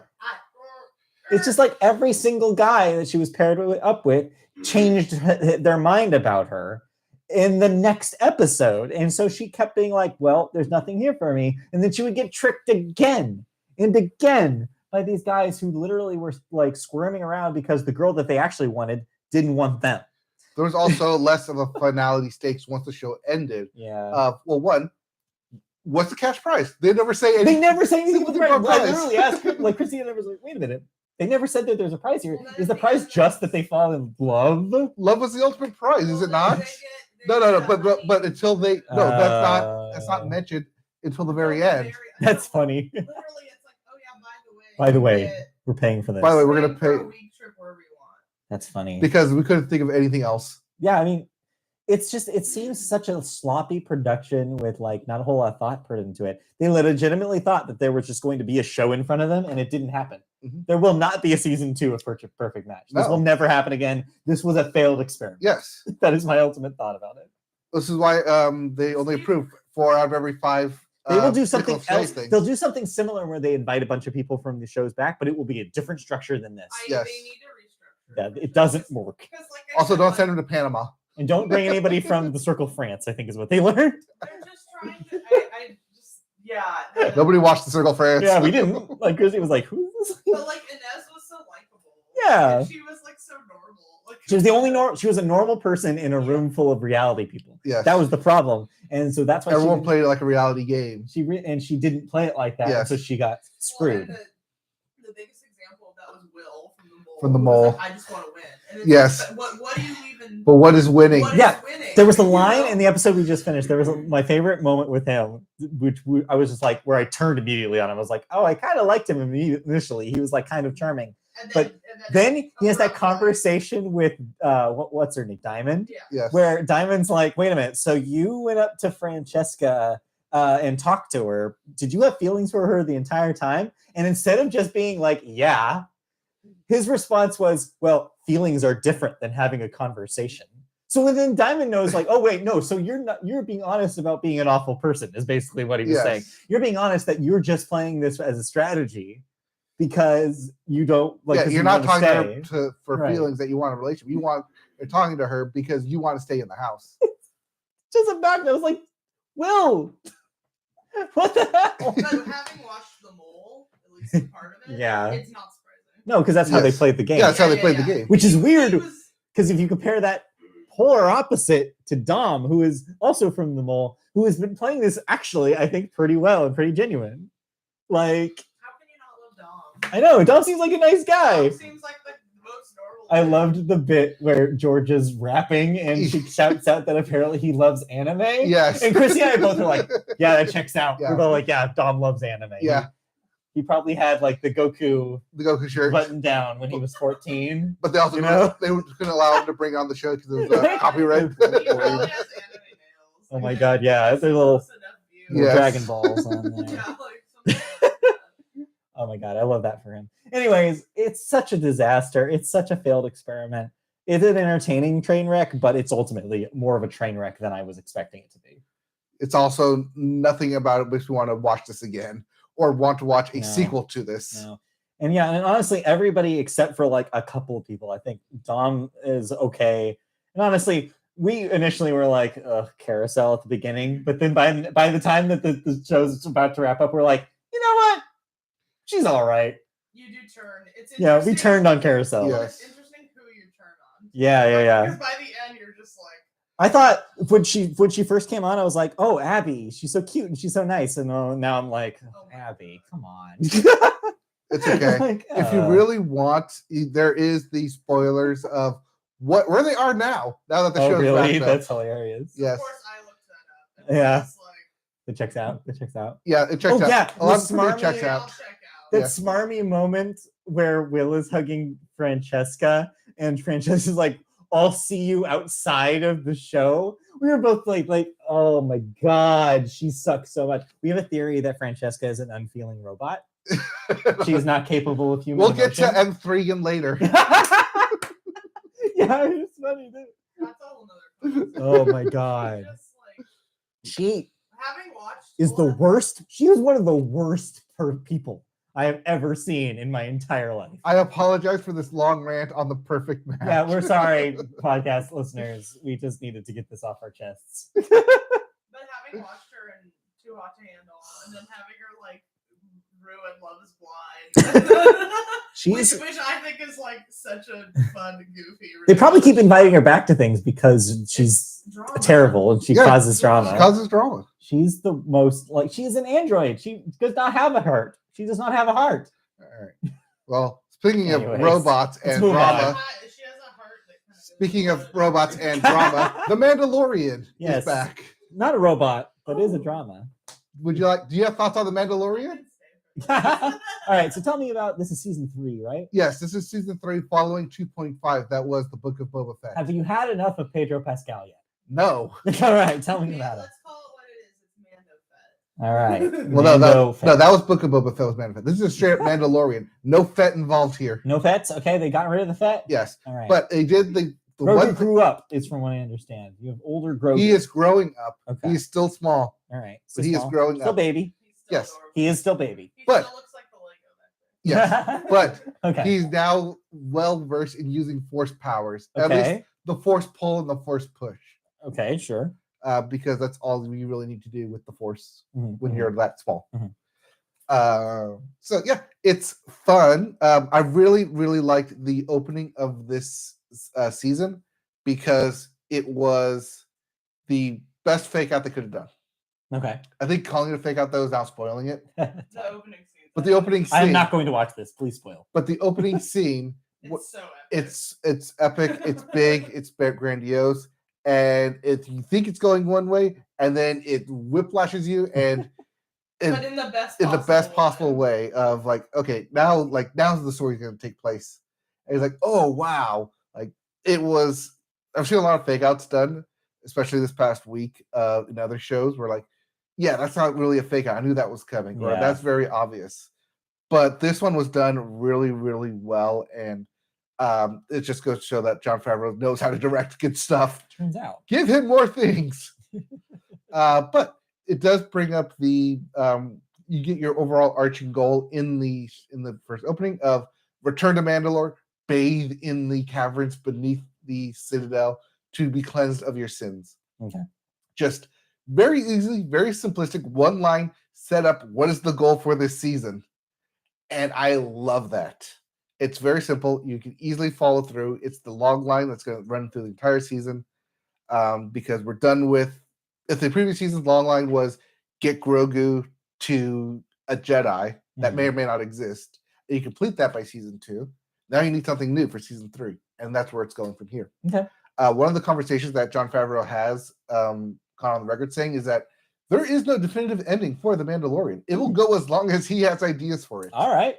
It's just like every single guy that she was paired up with changed their mind about her in the next episode. And so she kept being like, well, there's nothing here for me. And then she would get tricked again and again by these guys who literally were like squirming around because the girl that they actually wanted didn't want them. There was also less of a finality stakes once the show ended. Yeah. Well, one, what's the cash prize? They never say anything. They never say anything about the prize. prize. I literally asked, like, Christina was like, wait a minute. They never said that there's a prize here. Is the prize just that they fall in love? Love was the ultimate prize, is it not? No. But until they that's not mentioned until the very end. That's funny. Literally, it's like, oh yeah, by the way, we're paying for this. By the way, we're gonna pay. A week trip wherever you want. That's funny because we couldn't think of anything else. Yeah, I mean, it's just, it seems such a sloppy production with like not a whole lot of thought put into it. They legitimately thought that there was just going to be a show in front of them, and it didn't happen. Mm-hmm. There will not be a season 2 of Perfect Match. This will never happen again. This was a failed experiment. Yes, that is my ultimate thought about it. This is why they only approve 4 out of every 5. They will do something else. They'll do something similar where they invite a bunch of people from the shows back, but it will be a different structure than this. Yes. They need to restructure. Yeah, it doesn't work. Like also, don't send them to Panama. And don't bring anybody from the Circle France, I think is what they learned. They're just trying to, Nobody watched the Circle France. Yeah, we didn't. Like, Chrissy was like, who's this? But like, Inez was so likable. Yeah. And she was like so normal. Like, she was the only she was a normal person in a room full of reality people. Yes. That was the problem. And so that's why everyone played it like a reality game. She didn't play it like that. Yes. So she got screwed. Well, the biggest example of that was Will from the Mole. From the Mole. Like, I just want to win. And yes. Like, what do you even? But what is winning? What is winning? There was a line in the episode we just finished. There was my favorite moment with him, which I was just like, where I turned immediately on him. I was like, oh, I kind of liked him initially. He was like kind of charming. But then he has that conversation with what's her name, Diamond. Yeah. Yes. Where Diamond's like, wait a minute, so you went up to Francesca and talked to her. Did you have feelings for her the entire time? And instead of just being like, yeah, his response was, well, feelings are different than having a conversation. So then Diamond knows, like, oh wait, no, so you're being honest about being an awful person is basically what he was saying. You're being honest that you're just playing this as a strategy. Because you don't like. Yeah, you're not talking to her for feelings that you want in a relationship. You're talking to her because you want to stay in the house. Just a back. I was like, Will, What the hell? But having watched The Mole, at least a part of it, Yeah. it's not surprising. No, because that's how they played the game. Yeah, that's how they played the game. Which is weird, because if you compare that polar opposite to Dom, who is also from The Mole, who has been playing this actually, I think, pretty well and pretty genuine. Like, how can you not love Dom? I know, Dom seems like a nice guy. Dom seems like the most normal. I loved the bit where Georgia's rapping and she shouts out that apparently he loves anime. Yes. And Chrissy and I both are like, yeah, that checks out. Yeah. We're both like, yeah, Dom loves anime. Yeah. He probably had like the Goku shirt button down when he was 14. But they also they couldn't allow him to bring on the show because it was copyright. He probably has anime nails. Oh my god, yeah, they're little Yes. Dragon Balls on there. Yeah, like something like that. Oh my god, I love that for him. Anyways, it's such a disaster. It's such a failed experiment. It's an entertaining train wreck, but it's ultimately more of a train wreck than I was expecting it to be. It's also nothing about it makes me want to watch this again or want to watch a No. sequel to this. No. And yeah, and honestly, everybody except for like a couple of people, I think Dom is okay. And honestly, we initially were like, carousel at the beginning, but then by the time that the show's about to wrap up, we're like, you know what? She's all right. You do turn. It's Yeah, we turned on carousel. Yeah. It's interesting who you turn on. Yeah. Because by the end, you're just like. I thought when she first came on, I was like, oh, Abby, she's so cute and she's so nice. And now I'm like, Abby, come on. It's okay. Like, if you really want, there is the spoilers of where they are now that the show's really? wrapped up. That's hilarious. Yes. Of course, I looked that up. And Yeah. it's like, It checks out. Yeah, it checks out. Yeah, A lot the of it checks smarmy- I'll out. check out. That Yeah. smarmy moment where Will is hugging Francesca and Francesca's like, I'll see you outside of the show. We were both like, oh my god, she sucks so much. We have a theory that Francesca is an unfeeling robot. She is not capable of human We'll get to emotion. M3GAN later. Yeah, it's funny. That's a whole nother. Oh my god. Just like She having watched is the all of- worst. She is one of the worst people I have ever seen in my entire life. I apologize for this long rant on the perfect match. Yeah, we're sorry, podcast listeners. We just needed to get this off our chests. But having watched her in Too Hot to Handle, and then having her like ruin Love Is Blind, She's. which I think is like such a fun, goofy. They probably keep inviting her back to things because she's drama. terrible and she Yeah, causes drama. It causes drama. She's the most like she's an android. She does not have a heart. She does not have a heart. All right. Well, speaking Anyways, of robots let's and move on. drama, She has a heart that kind of speaking of robots and drama, The Mandalorian Yes. is back. Not a robot, but is a drama. Do you have thoughts on The Mandalorian? All right, so tell me about this is season 3, right? Yes, this is season 3 following 2.5. That was the Book of Boba Fett. Have you had enough of Pedro Pascal yet? No. All right, tell me Okay, about it. let's call it what it is. It's Mando Fett. All right. Well, Mando Fett. that was Book of Boba Fett was Mando Fett. This is a straight up Mandalorian. No Fett involved here. No Fets? Okay, they got rid of the Fett? Yes, All right. but they did the Grogu one thing. grew up, is from what I understand. You have older Grogu. He is growing up. Okay. He's still small, All right. but he is small. growing Still up. baby. He's still Yes. adorable. He is still baby. He But- still looks like the Lego back Yes, but okay. he's now well versed in using Force powers. At least Okay. the Force pull and the Force push, Okay, sure. because that's all you really need to do with the Force Mhm, when mhm. you're that small. Mhm. So yeah, it's fun. I really liked the opening of this season because it was the best fake out they could have done. Okay. I think calling it a fake out though is now spoiling it. The opening scene. But the opening I am scene, not going to watch this. Please spoil. but the opening scene, It's so epic. it's epic, it's big, it's grandiose, and you think it's going one way, and then it whiplashes you, and but in the best in the best possible way of like, okay, now's the story's going to take place, and it's like, oh wow, like it was. I've seen a lot of fake outs done, especially this past week in other shows, where like, yeah, that's not really a fake out. I knew that was coming, or Yeah. that's very obvious. But this one was done really well, and it just goes to show that Jon Favreau knows how to direct good stuff. Turns out. Give him more things. But it does bring up the you get your overall arching goal in the first opening of return to Mandalore, bathe in the caverns beneath the Citadel to be cleansed of your sins. Okay. Just Very easy, very simplistic, one line set up. What is the goal for this season? And I love that. It's very simple. You can easily follow through. It's the log line that's going to run through the entire season, because we're done with. If the previous season's log line was get Grogu to a Jedi that may or may not exist, and you complete that by season 2. Now you need something new for season 3, and that's where it's going from here. Okay. One of the conversations that Jon Favreau has gone on the record saying is that there is no definitive ending for The Mandalorian. It will go as long as he has ideas for it. All right.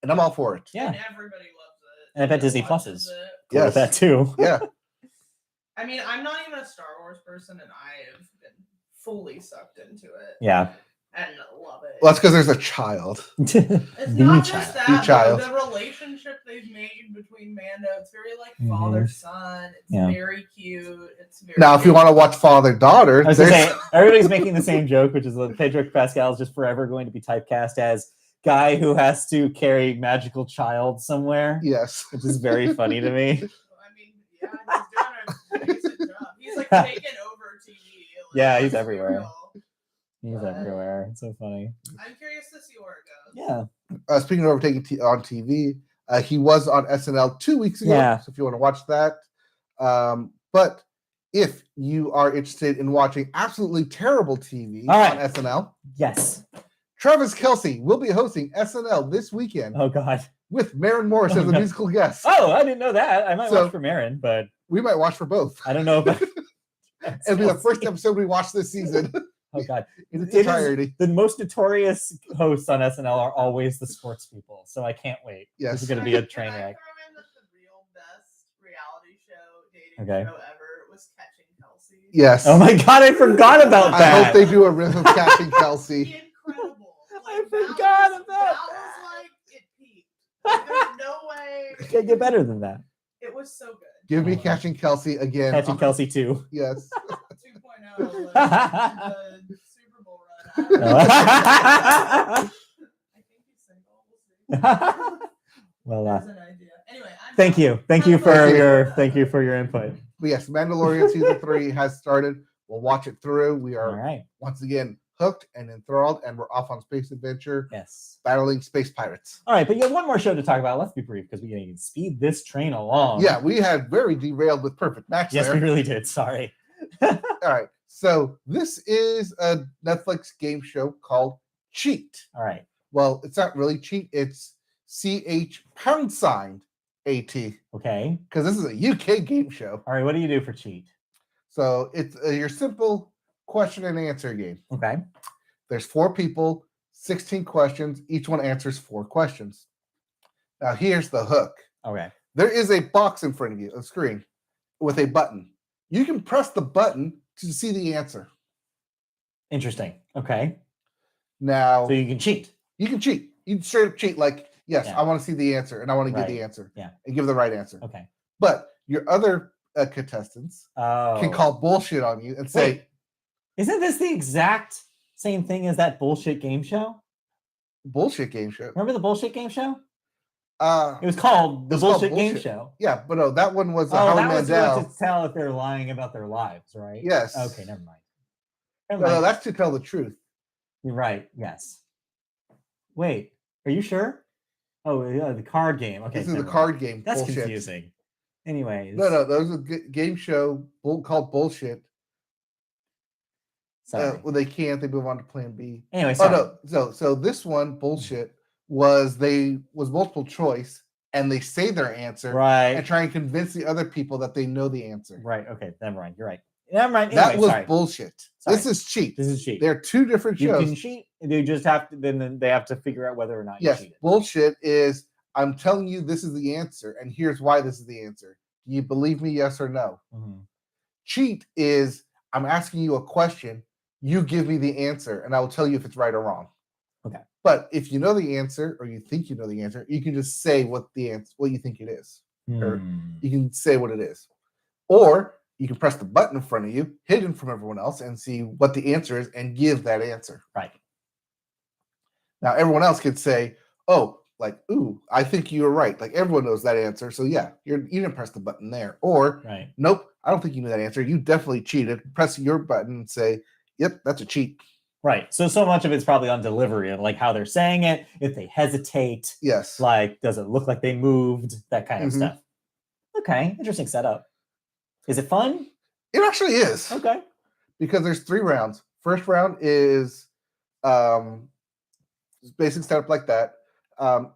And I'm all for it. Yeah. And everybody loves it. And I bet Disney Plus is cool with that too. Yeah. I mean, I'm not even a Star Wars person, and I have been fully sucked into it. Yeah. And love it. Well, that's because there's a child. It's The not just child. that. The child. The relationship they've made between Mando, it's very like father-son. It's very cute. It's very Now, if you want to watch father-daughter, I was gonna say, everybody's making the same joke, which is that Pedro Pascal is just forever going to be typecast as guy who has to carry magical child somewhere. Yes. Which is very funny to me. I mean, yeah, he's doing a decent job. He's like taking over TV. Like, Yeah, he's everywhere. real. He's everywhere. It's so funny. I'm curious to see where it goes. Yeah. Speaking of overtaking on TV, he was on SNL 2 weeks ago. Yeah. So if you want to watch that. But if you are interested in watching absolutely terrible TV on SNL, yes, Travis Kelce will be hosting SNL this weekend. Oh God. With Maren Morris as a musical guest. Oh, I didn't know that. I might watch for Maren, but we might watch for both. I don't know if it'll be the first episode we watch this season. Oh God. In its entirety. The most notorious hosts on SNL are always the sports people, so I can't wait. Yes. This is going to be a train wreck. I remember the real best reality show dating show ever was Catching Kelsey. Yes. Oh my God, I forgot about that. I hope they do a riff of Catching Kelsey. Incredible. Like, I forgot about that. That was like it peaked. Like, there's no way. It can't get better than that. It was so good. Give me Catching Kelsey again. Catching Kelsey 2. Yes. 2.0. Like, the Super Bowl run. I think he's single. We'll see. Well, That's an idea. Anyway, thank you for your input. But yes, Mandalorian season 3 has started. We'll watch it through. We are once again hooked and enthralled, and we're off on space adventure. Yes, battling space pirates. All right, but you have one more show to talk about. Let's be brief because we can speed this train along. Yeah, we had very derailed with Perfect Match. Yes, there. we really did. Sorry. All right, so this is a Netflix game show called Cheat. All right. Well, it's not really Cheat. It's CH#AT. Okay. Because this is a UK game show. All right, what do you do for Cheat? So it's your simple question and answer game. Okay. There's 4 people, 16 questions. Each one answers 4 questions. Now, here's the hook. Okay. There is a box in front of you, a screen, with a button. You can press the button to see the answer. Interesting. Okay. Now, so you can cheat. You can cheat. You can straight up cheat. Like, yes, I want to see the answer, and I want to give the answer. Yeah. And give the right answer. Okay. But your other contestants can call bullshit on you and say, wait, isn't this the exact same thing as that bullshit game show? Bullshit game show. Remember the bullshit game show? It was called the bullshit game show. Yeah, but no, that one was Howie Mandel. That was to tell if they're lying about their lives, right? Yes. Okay, never mind. No, that's to tell the truth. You're right. Yes. Wait, are you sure? Oh, yeah, the card game. Okay, this is the card game. That's bullshit. confusing. Anyways. No, that was a game show called Bullshit. Sorry. Well, they can't. They move on to Plan B. Anyway, sorry. So this one Bullshit was multiple choice, and they say their answer, right, and try and convince the other people that they know the answer. Right. Okay. Never mind. You're right. Never mind. That was bullshit. Sorry. This is cheat. This is cheat. They're 2 different shows. You can cheat. They just have to. Then they have to figure out whether or not you cheated. Bullshit is I'm telling you this is the answer, and here's why this is the answer. Do you believe me? Yes or no? Mm-hmm. Cheat is I'm asking you a question. You give me the answer, and I will tell you if it's right or wrong. Okay. But if you know the answer, or you think you know the answer, you can just say what you think it is, or you can say what it is, or you can press the button in front of you, hidden from everyone else, and see what the answer is, and give that answer. Right. Now, everyone else could say, "Oh, like, ooh, I think you were right." Like everyone knows that answer, so yeah, you didn't press the button there. Or, right. Nope, I don't think you knew that answer. You definitely cheated. Press your button and say, Yep, that's a cheat. Right. So much of it's probably on delivery and like how they're saying it, if they hesitate. Yes. Like, does it look like they moved? That kind of stuff. Okay. Interesting setup. Is it fun? It actually is. Okay. Because there's 3 rounds. First round is basic setup like that.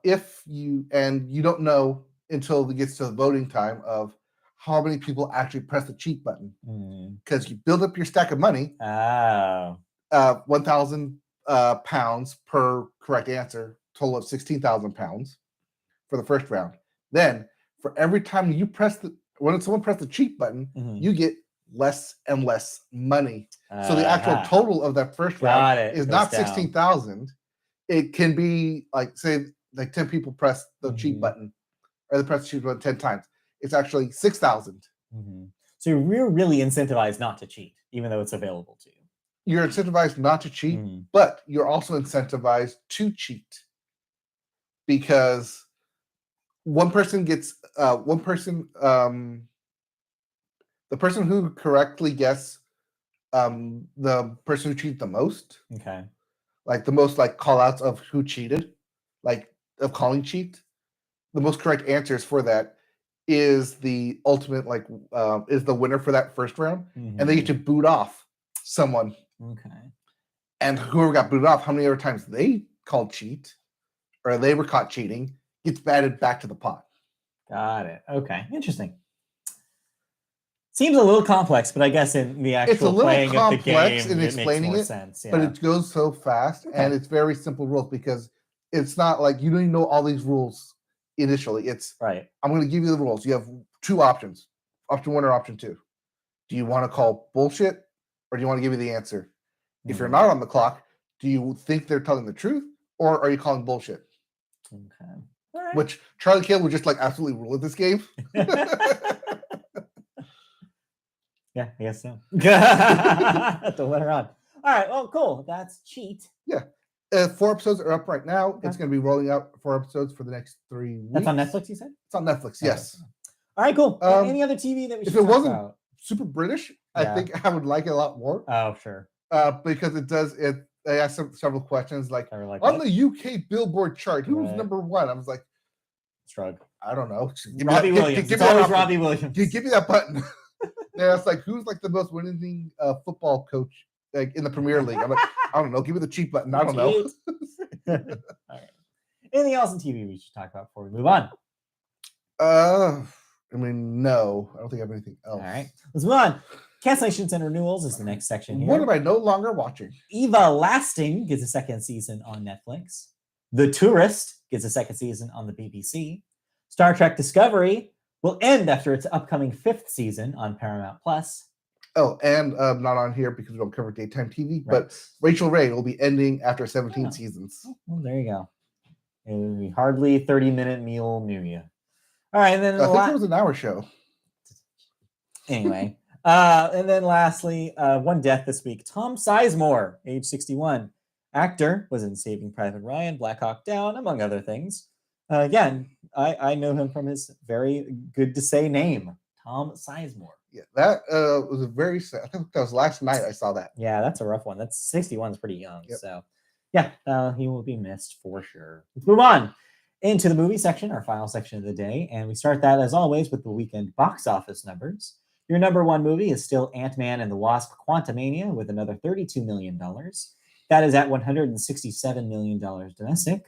If you don't know until it gets to the voting time of how many people actually press the cheat button. Because you build up your stack of money. 1,000 pounds per correct answer, total of 16,000 pounds for the first round. Then, for every time you when someone press the cheat button, you get less and less money. So the actual total of that first round is not 16,000. It can be like, say, like 10 people press the cheat button, or they press the cheat button 10 times. It's actually 6,000. So you're really incentivized not to cheat, even though it's available to you. You're incentivized not to cheat, but you're also incentivized to cheat, because one person gets the person who correctly guesses the person who cheated the most. Okay. Like the most like call outs of who cheated, like of calling cheat. The most correct answers for that is the ultimate is the winner for that first round, and they get to boot off someone. Okay. And whoever got booted off, how many other times they called cheat or they were caught cheating, gets batted back to the pot. Got it. Okay. Interesting. Seems a little complex, but I guess in the actual playing of the game, in explaining it makes more sense. Yeah. But it goes so fast, and it's very simple rules, because it's not like you don't even know all these rules initially. It's right. I'm going to give you the rules. You have 2 options, option 1 or option 2. Do you want to call bullshit, or do you want to give me the answer? If you're not on the clock, do you think they're telling the truth, or are you calling bullshit? Okay. Right. Which Charlie Kill would just like absolutely rule at this game. Yeah, I guess so. Have to let her on. All right. Well, cool. That's Cheat. Yeah. 4 episodes are up right now. Okay. It's going to be rolling out 4 episodes for the next 3 weeks. That's on Netflix, you said? It's on Netflix, yes. Okay. All right, cool. Any other TV that we should talk about? If it wasn't about? super British, I think I would like it a lot more. Oh, sure. Because they ask several questions like on what? The UK Billboard chart, who's number 1? I was like, Shrug. I don't know. Robbie Williams. It's always Robbie Williams. Give me that button. Yeah, it's like, who's like the most winning football coach like in the Premier League? I'm like, I don't know. Give me the cheat button. I don't know. All right. Anything else in TV we should talk about before we move on? I mean, no. I don't think I have anything else. All right. Let's move on. Cancellations and renewals is the next section here. What am I no longer watching? Eva Lasting gets a 2nd season on Netflix. The Tourist gets a 2nd season on the BBC. Star Trek Discovery will end after its upcoming 5th season on Paramount Plus. Oh, and not on here because we don't cover daytime TV, but Rachel Ray will be ending after 17 seasons. Oh, well, there you go. It will be hardly 30-minute meal near you. All right, and then I think it was an hour show. Anyway, and then lastly, one death this week. Tom Sizemore, age 61. Actor, was in Saving Private Ryan, Black Hawk Down, among other things. Again, I know him from his very good to say name, Tom Sizemore. Yeah, that was a very, I think that was last night I saw that. Yeah, that's a rough one. That's 61 is pretty young. Yep. So, yeah, he will be missed for sure. Let's move on into the movie section, our final section of the day. And we start that, as always, with the weekend box office numbers. Your number 1 movie is still Ant-Man and the Wasp: Quantumania with another $32 million. That is at $167 million domestic.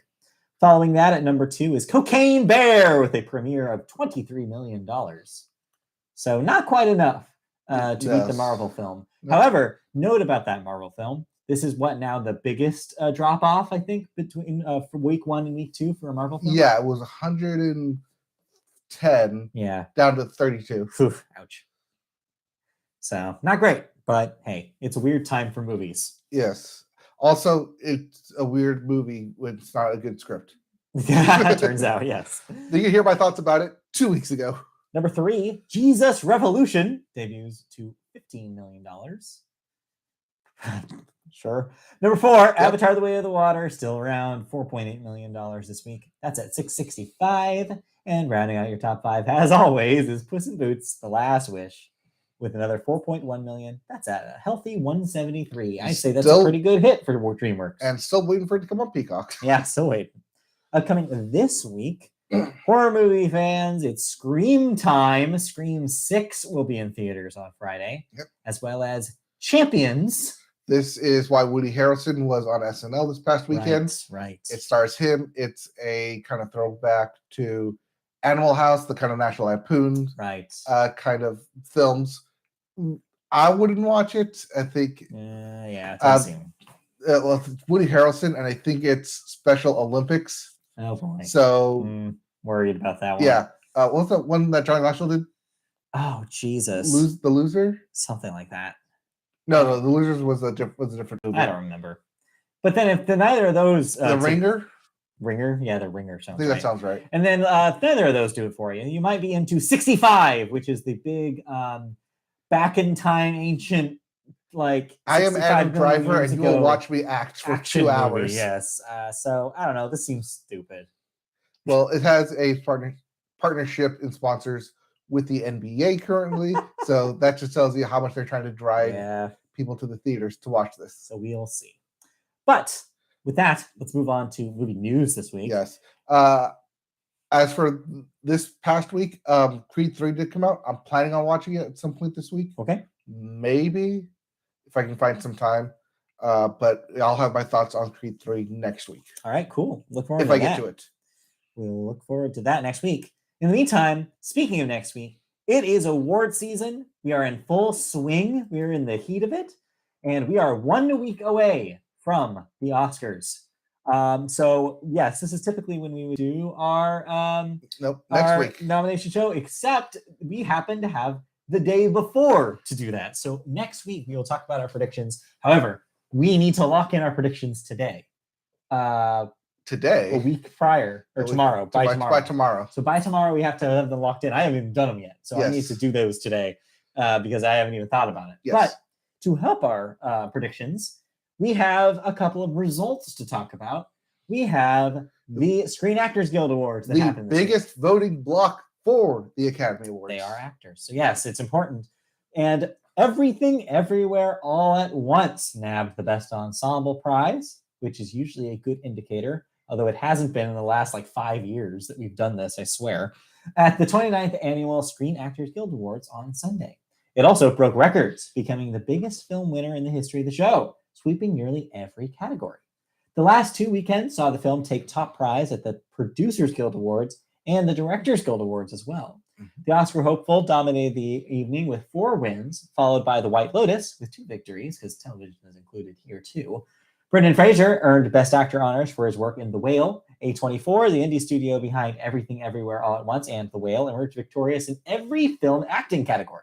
Following that at number 2 is Cocaine Bear with a premiere of $23 million. So not quite enough to beat the Marvel film. However, note about that Marvel film, this is what now the biggest drop-off, I think, between for week 1 and week 2 for a Marvel film? Yeah, it was 110 down to 32. Oof, ouch. So not great, but hey, it's a weird time for movies. Yes. Also, it's a weird movie when it's not a good script. Turns out, yes. Did you hear my thoughts about it 2 weeks ago? Number 3, Jesus Revolution debuts to $15 million. Sure. Number 4, Avatar: The Way of the Water, still around $4.8 million this week. That's at $665. And rounding out your top 5, as always, is Puss in Boots: The Last Wish with another 4.1 million. That's at a healthy 173. I say that's a pretty good hit for DreamWorks. And still waiting for it to come on Peacock. Yeah, still waiting. Upcoming this week, horror movie fans, it's Scream time. Scream 6 will be in theaters on Friday, as well as Champions. This is why Woody Harrelson was on SNL this past weekend. Right. It stars him. It's a kind of throwback to Animal House, the kind of National Lampoon kind of films. I wouldn't watch it. I think well, it's Woody Harrelson, and I think it's Special Olympics. Oh boy. So worried about that one. Yeah. What's the one that Johnny Knoxville did? Oh Jesus. The Loser? Something like that. No, The Losers was a different movie. I don't remember. But then if neither of those The Ringer? Ringer? Yeah, The Ringer sounds I think that sounds right. And then if neither of those do it for you, you might be into 65, which is the big back in time ancient like I am Adam Driver and you will watch me act for 2 hours. Movie, yes. So I don't know. This seems stupid. Well, it has a partnership and sponsors with the NBA currently. So that just tells you how much they're trying to drive people to the theaters to watch this. So we'll see. But with that, let's move on to movie news this week. Yes. As for this past week, Creed 3 did come out. I'm planning on watching it at some point this week. Okay. Maybe if I can find some time. But I'll have my thoughts on Creed 3 next week. All right, cool. Look forward to that. If I get to it. We'll look forward to that next week. In the meantime, speaking of next week, it is award season. We are in full swing. We are in the heat of it. And we are 1 week away from the Oscars. So yes, this is typically when we would do our next week nomination show, except we happen to have the day before to do that. So next week we will talk about our predictions. However, we need to lock in our predictions today. Today? A week prior or tomorrow. By tomorrow. So by tomorrow we have to have them locked in. I haven't even done them yet. So I need to do those today because I haven't even thought about it. Yes. But to help our predictions, we have a couple of results to talk about. We have the Screen Actors Guild Awards that happened this biggest voting block for the Academy Awards. They are actors. So yes, it's important. And Everything Everywhere All at Once nabbed the Best Ensemble prize, which is usually a good indicator, although it hasn't been in the last 5 years that we've done this, I swear, at the 29th Annual Screen Actors Guild Awards on Sunday. It also broke records, becoming the biggest film winner in the history of the show, sweeping nearly every category. The last 2 weekends saw the film take top prize at the Producers Guild Awards and the Directors Guild Awards as well. The Oscar hopeful dominated the evening with 4 wins, followed by The White Lotus with 2 victories, because television is included here too. Brendan Fraser earned Best Actor honors for his work in The Whale. A24, the indie studio behind Everything Everywhere All at Once and The Whale, emerged victorious in every film acting category.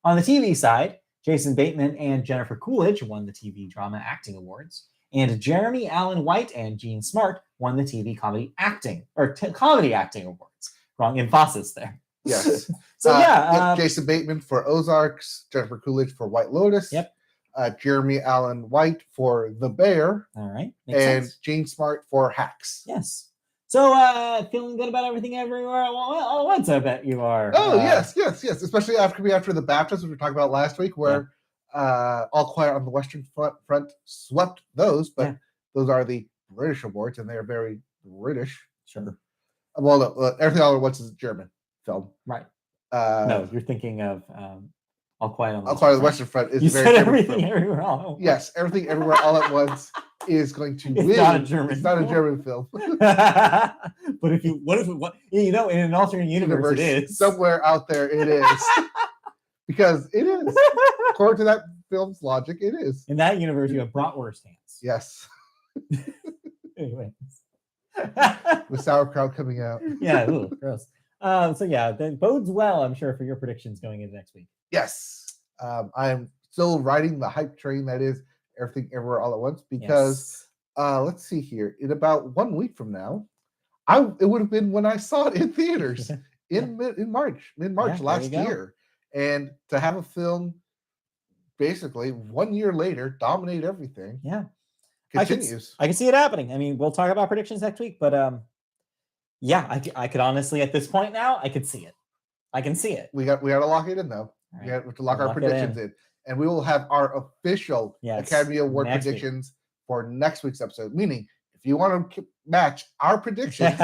On the TV side, Jason Bateman and Jennifer Coolidge won the TV Drama Acting Awards, and Jeremy Allen White and Gene Smart won the TV Comedy Acting Comedy Acting Awards. Wrong emphasis there. Yes. So Jason Bateman for Ozarks, Jennifer Coolidge for White Lotus. Yep. Jeremy Allen White for The Bear. All right. And Gene Smart for Hacks. Yes. So feeling good about Everything Everywhere All at Once, I bet you are. Oh, yes. Especially after the BAFTAs, which we were talking about last week, where All Quiet on the Western Front swept those, but those are the British awards, and they are very British. Sure. Well, Everything All at Once is a German film. Right. No, you're thinking of All Quiet on the Western Front is you very said German Everything film. Everywhere All at Once. Yes, Everything Everywhere All at Once is going to win. It's not a German. It's not a German film. But in an alternate universe, it is. Somewhere out there, it is. Because it is. According to that film's logic, it is. In that universe, you have bratwurst hands. Yes. Anyways. With sauerkraut coming out. Yeah, ooh, gross. That bodes well, I'm sure, for your predictions going into next week. Yes. I am still riding the hype train that is Everything Everywhere All at Once because let's see here. In about 1 week from now, it would have been when I saw it in theaters in mid-March last year. And to have a film basically 1 year later dominate everything. Yeah. Continues. I can see it happening. I mean, we'll talk about predictions next week, but I could honestly, at this point now, I could see it. I can see it. We got to lock it in though. We have to lock our predictions in. And we will have our official Academy Award predictions for next week's episode. Meaning, if you want to match our predictions,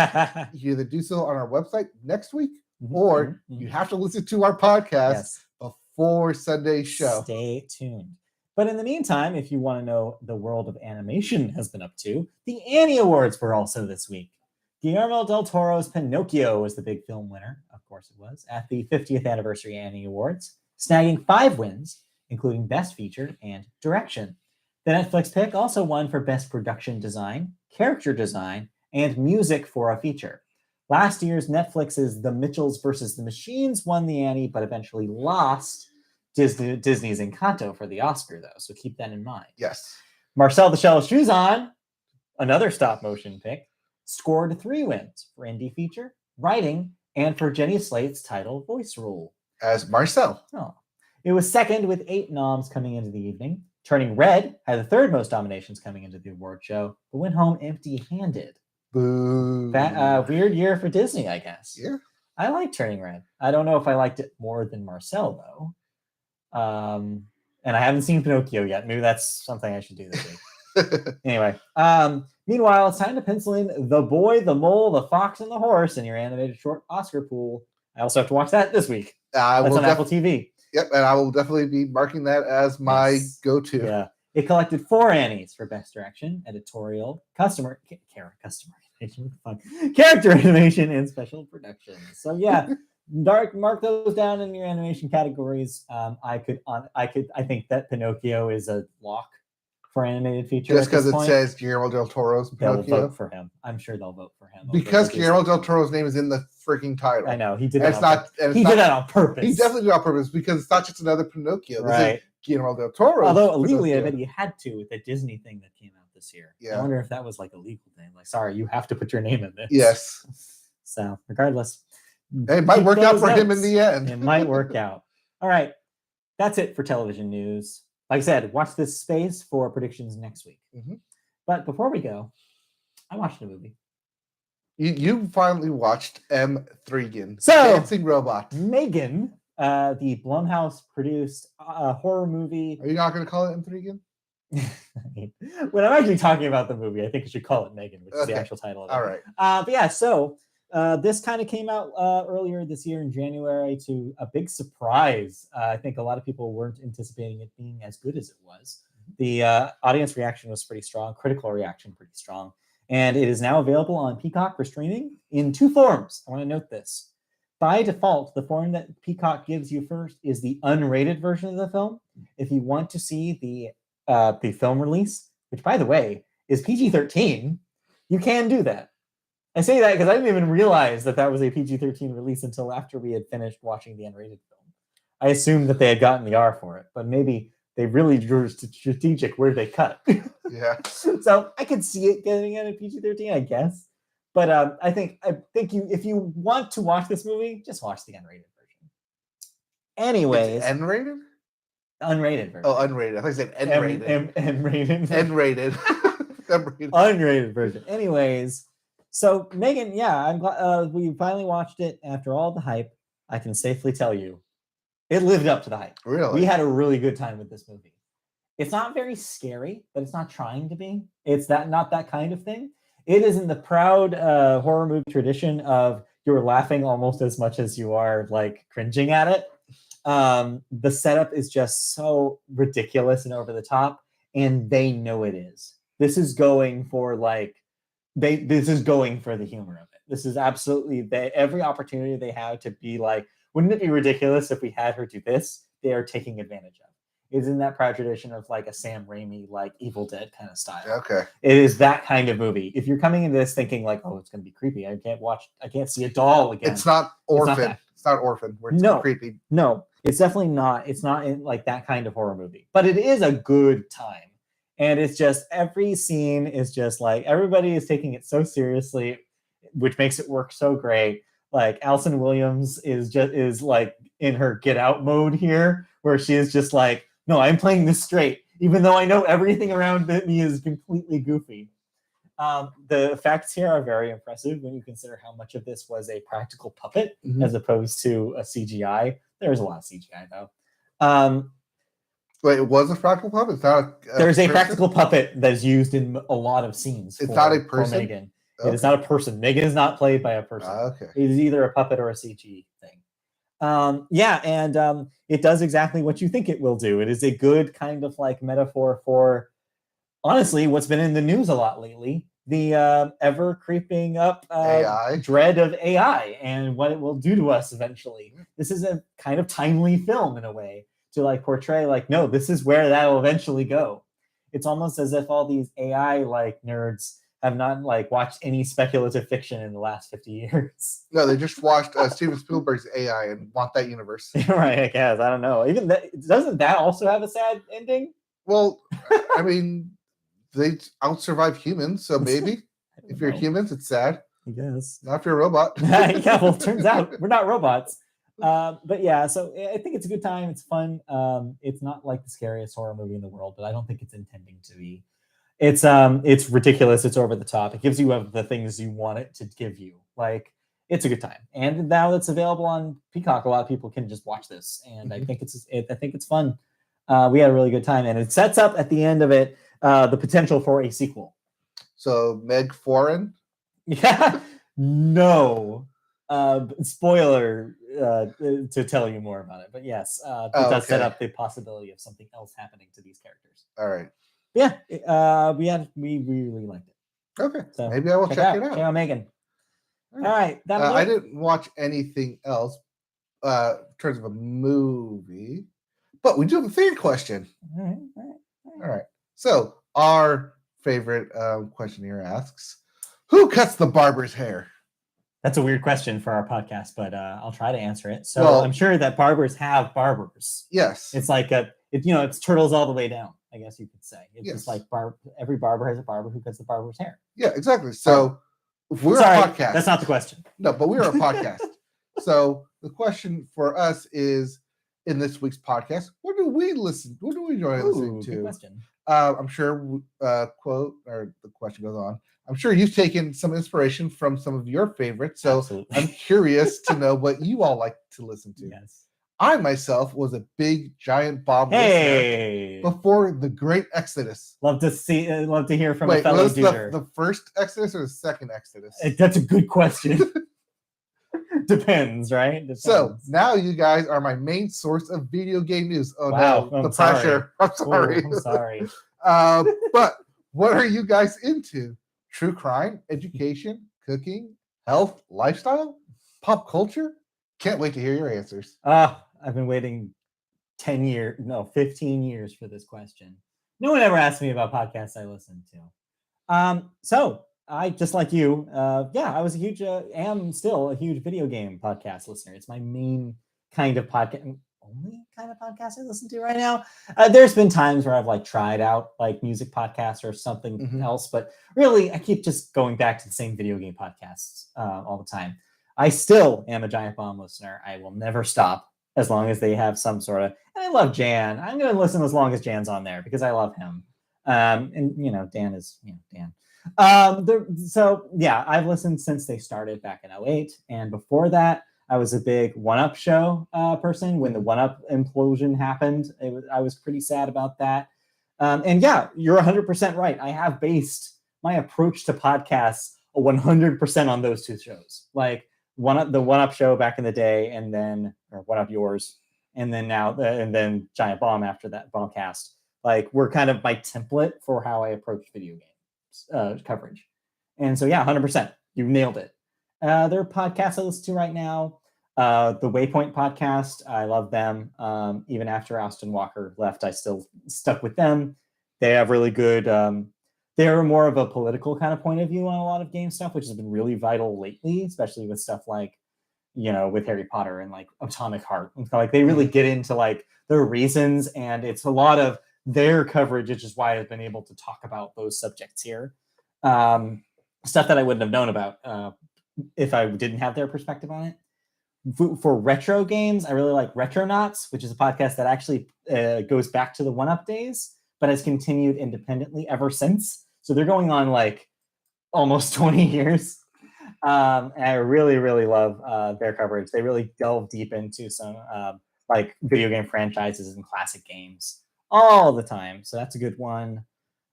you either do so on our website next week, or you have to listen to our podcast before Sunday's show. Stay tuned. But in the meantime, if you want to know the world of animation has been up to, the Annie Awards were also this week. Guillermo del Toro's Pinocchio was the big film winner, of course it was, at the 50th Anniversary Annie Awards, snagging 5 wins, including Best Feature and Direction. The Netflix pick also won for Best Production Design, Character Design, and Music for a Feature. Last year's Netflix's The Mitchells vs. the Machines won the Annie, but eventually lost Disney's Encanto for the Oscar, though, so keep that in mind. Yes. Marcel the Shell Shoes On, another stop-motion pick, scored 3 wins for Indie Feature, Writing, and for Jenny Slate's title voice role. As Marcel. Oh. It was second with 8 noms coming into the evening. Turning Red had the 3rd most nominations coming into the award show, but went home empty-handed. Boo. Weird year for Disney, I guess. Yeah. I like Turning Red. I don't know if I liked it more than Marcel, though. And I haven't seen Pinocchio yet. Maybe that's something I should do this week. Anyway, meanwhile, it's time to pencil in The Boy, the Mole, the Fox, and the Horse in your animated short Oscar pool. I also have to watch that this week. That's on Apple TV. Yep, and I will definitely be marking that as my go-to. Yeah. It collected 4 Annies for Best Direction, Editorial, Character Animation, and Special Productions. So yeah, mark those down in your animation categories. I think that Pinocchio is a lock for animated feature. Just because it says Guillermo del Toro's Pinocchio. They'll vote for him. I'm sure they'll vote for him. Because Guillermo del Toro's name is in the freaking title. I know. He did that. He did that on purpose. He definitely did it on purpose because it's not just another Pinocchio. Right. Guillermo del Toro. Although illegally, I bet he had to with the Disney thing that came out this year. Yeah. I wonder if that was like a legal thing. Like, sorry, you have to put your name in this. Yes. So, regardless. It might work out for him in the end. It might work out. All right. That's it for television news. Like I said, watch this space for predictions next week. Mm-hmm. But before we go, I watched a movie. You finally watched M3GAN, so, Dancing Robot. M3GAN, the Blumhouse produced horror movie. Are you not going to call it M3GAN? When I'm actually talking about the movie, I think I should call it M3GAN, which is the actual title of it. All right. But yeah, so this kind of came out earlier this year in January to a big surprise. I think a lot of people weren't anticipating it being as good as it was. The audience reaction was pretty strong, critical reaction pretty strong. And it is now available on Peacock for streaming in 2 forms. I want to note this. By default, the form that Peacock gives you first is the unrated version of the film. If you want to see the film release, which, by the way, is PG-13, you can do that. I say that because I didn't even realize that was a PG-13 release until after we had finished watching the unrated film. I assumed that they had gotten the R for it, but maybe they really drew strategic where they cut. Yeah. So I could see it getting at a PG-13, I guess. But I think if you want to watch this movie, just watch the unrated version. Anyways. It's N-rated? Unrated version. Oh, unrated. I thought you said N-rated. N-rated. N-rated. Unrated version. Anyways. So M3GAN, yeah, I'm glad we finally watched it after all the hype. I can safely tell you, it lived up to the hype. Really? We had a really good time with this movie. It's not very scary, but it's not trying to be. It's not that kind of thing. It is in the proud horror movie tradition of you're laughing almost as much as you are like cringing at it. The setup is just so ridiculous and over the top, and they know it is. This is going for this is going for the humor of it. This is absolutely every opportunity they have to be like, wouldn't it be ridiculous if we had her do this? They are taking advantage of. It's in that proud tradition of like a Sam Raimi, like Evil Dead kind of style. Okay. It is that kind of movie. If you're coming into this thinking like, oh, it's going to be creepy, I can't see a doll again. It's not Orphan. It's not Orphan where it's creepy. No, it's definitely not. It's not in like that kind of horror movie, but it is a good time. And it's just every scene is just like everybody is taking it so seriously, which makes it work so great. Like Alison Williams is like in her Get Out mode here, where she is just like, no, I'm playing this straight, even though I know everything around me is completely goofy. The effects here are very impressive when you consider how much of this was a practical puppet as opposed to a CGI. There's a lot of CGI though. Wait, it was a practical puppet? It's not There's a person? practical puppet that is used in a lot of scenes. It's not a person? M3GAN. It is not a person. M3GAN is not played by a person. Okay. It is either a puppet or a CG thing. It does exactly what you think it will do. It is a good kind of like metaphor for, honestly, what's been in the news a lot lately, the ever creeping up AI. dread of AI and what it will do to us eventually. This is a kind of timely film in a way to like portray like, no, this is where that will eventually go. It's almost as if all these AI like nerds have not like watched any speculative fiction in the last 50 years. No, they just watched Steven Spielberg's AI and want that universe. Right, I guess. I don't know. Even that, doesn't that also have a sad ending? Well, I mean, they out-survive humans, so maybe if you're humans, it's sad. I guess. Not if you're a robot. Yeah, well, it turns out we're not robots. But yeah, so I think it's a good time. It's fun. It's not like the scariest horror movie in the world, but I don't think it's intending to be. It's ridiculous. It's over the top. It gives you the things you want it to give you. Like, it's a good time. And now it's available on Peacock, a lot of people can just watch this. And I think it's fun. We had a really good time, and it sets up at the end of it the potential for a sequel. So Meg Foreign? Yeah. No. Spoiler to tell you more about it, but yes, it does set up the possibility of something else happening to these characters. All right. Yeah, we really liked it. Okay, so maybe I will check it out. Check out M3GAN. All right, I didn't watch anything else in terms of a movie, but we do have a fan question. All right. So our favorite question here asks, who cuts the barber's hair? That's a weird question for our podcast, but I'll try to answer it. So I'm sure that barbers have barbers. Yes. It's like it's turtles all the way down, I guess you could say. It's just like every barber has a barber who cuts the barber's hair. Yeah, exactly. So if we're a podcast. That's not the question. No, but we're a podcast. So the question for us is, in this week's podcast, what do we enjoy listening to? Good question. I'm sure the question goes on. I'm sure you've taken some inspiration from some of your favorites. So absolutely. I'm curious to know what you all like to listen to. Yes. I myself was a big Giant Bomb listener before the Great Exodus. Love to hear from a fellow duder. The first Exodus or the second Exodus? That's a good question. Depends, right? Depends. So now you guys are my main source of video game news. Oh wow. No, the pressure. I'm sorry. I'm sorry. But what are you guys into? True crime, education, cooking, health, lifestyle, pop culture? Can't wait to hear your answers. I've been waiting 15 years for this question. No one ever asked me about podcasts I listen to. So I, just like you, I was am still a huge video game podcast listener. It's my main kind of podcast, only kind of podcast I listen to right now. There's been times where I've like tried out like music podcasts or something else, but really I keep just going back to the same video game podcasts all the time. I still am a Giant Bomb listener. I will never stop as long as they have some sort of, and I love Jan. I'm going to listen as long as Jan's on there because I love him. And Dan is, Dan. I've listened since they started back in 2008. And before that, I was a big 1UP show person. When the 1UP implosion happened, I was pretty sad about that. You're 100% right. I have based my approach to podcasts 100% on those two shows. Like the 1UP show back in the day, and then 1UP Yours, and then now, and then Giant Bomb after that, Bombcast. Like, we're kind of my template for how I approach video games coverage. And so, 100%. You nailed it. There are podcasts I listen to right now. The Waypoint podcast, I love them. Even after Austin Walker left, I still stuck with them. They have really good, they're more of a political kind of point of view on a lot of game stuff, which has been really vital lately, especially with stuff like, with Harry Potter and like Atomic Heart. Like, they really get into like their reasons, and it's a lot of their coverage, which is why I've been able to talk about those subjects here. Stuff that I wouldn't have known about if I didn't have their perspective on it. For retro games, I really like Retronauts, which is a podcast that actually goes back to the 1UP days, but has continued independently ever since. So they're going on like almost 20 years. And I really, really love their coverage. They really delve deep into some like video game franchises and classic games all the time. So that's a good one.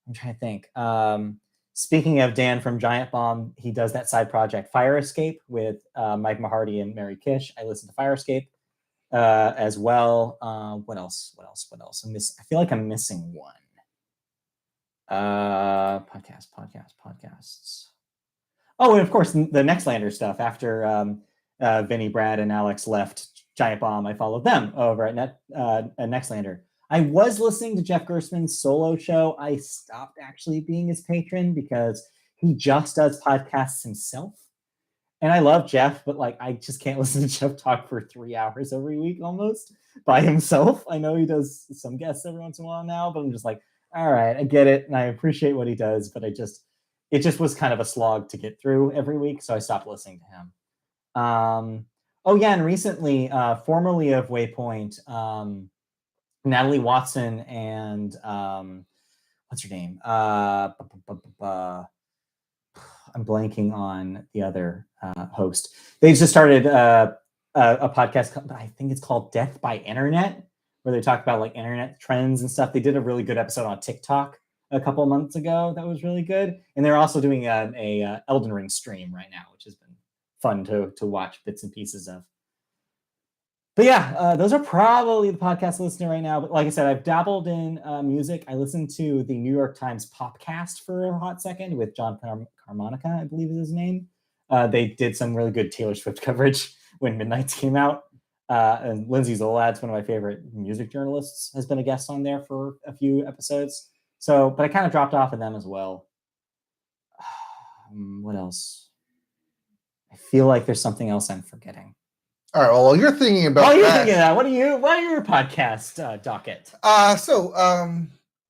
I'm trying to think. Speaking of Dan from Giant Bomb, he does that side project Fire Escape with Mike Mahardy and Mary Kish. I listen to Fire Escape as well. What else? I feel like I'm missing one. Podcasts. Oh, and of course, the Nextlander stuff. After Vinny, Brad, and Alex left Giant Bomb, I followed them over at Nextlander. I was listening to Jeff Gerstmann's solo show. I stopped actually being his patron because he just does podcasts himself. And I love Jeff, but like I just can't listen to Jeff talk for 3 hours every week almost by himself. I know he does some guests every once in a while now, but I'm just like, all right, I get it. And I appreciate what he does, but it just was kind of a slog to get through every week. So I stopped listening to him. Oh yeah. And recently, formerly of Waypoint, Natalie Watson and what's her name? I'm blanking on the other host. They just started a podcast. I think it's called Death by Internet, where they talk about like internet trends and stuff. They did a really good episode on TikTok a couple of months ago. That was really good. And they're also doing a Elden Ring stream right now, which has been fun to watch bits and pieces of. But yeah, those are probably the podcasts listening right now. But like I said, I've dabbled in music. I listened to the New York Times Popcast for a hot second with John Carmonica, I believe is his name. They did some really good Taylor Swift coverage when Midnights came out. And Lindsay Zolad's one of my favorite music journalists, has been a guest on there for a few episodes. So, but I kind of dropped off of them as well. What else? I feel like there's something else I'm forgetting. All right. Well, while you're thinking about that, what are your podcast docket?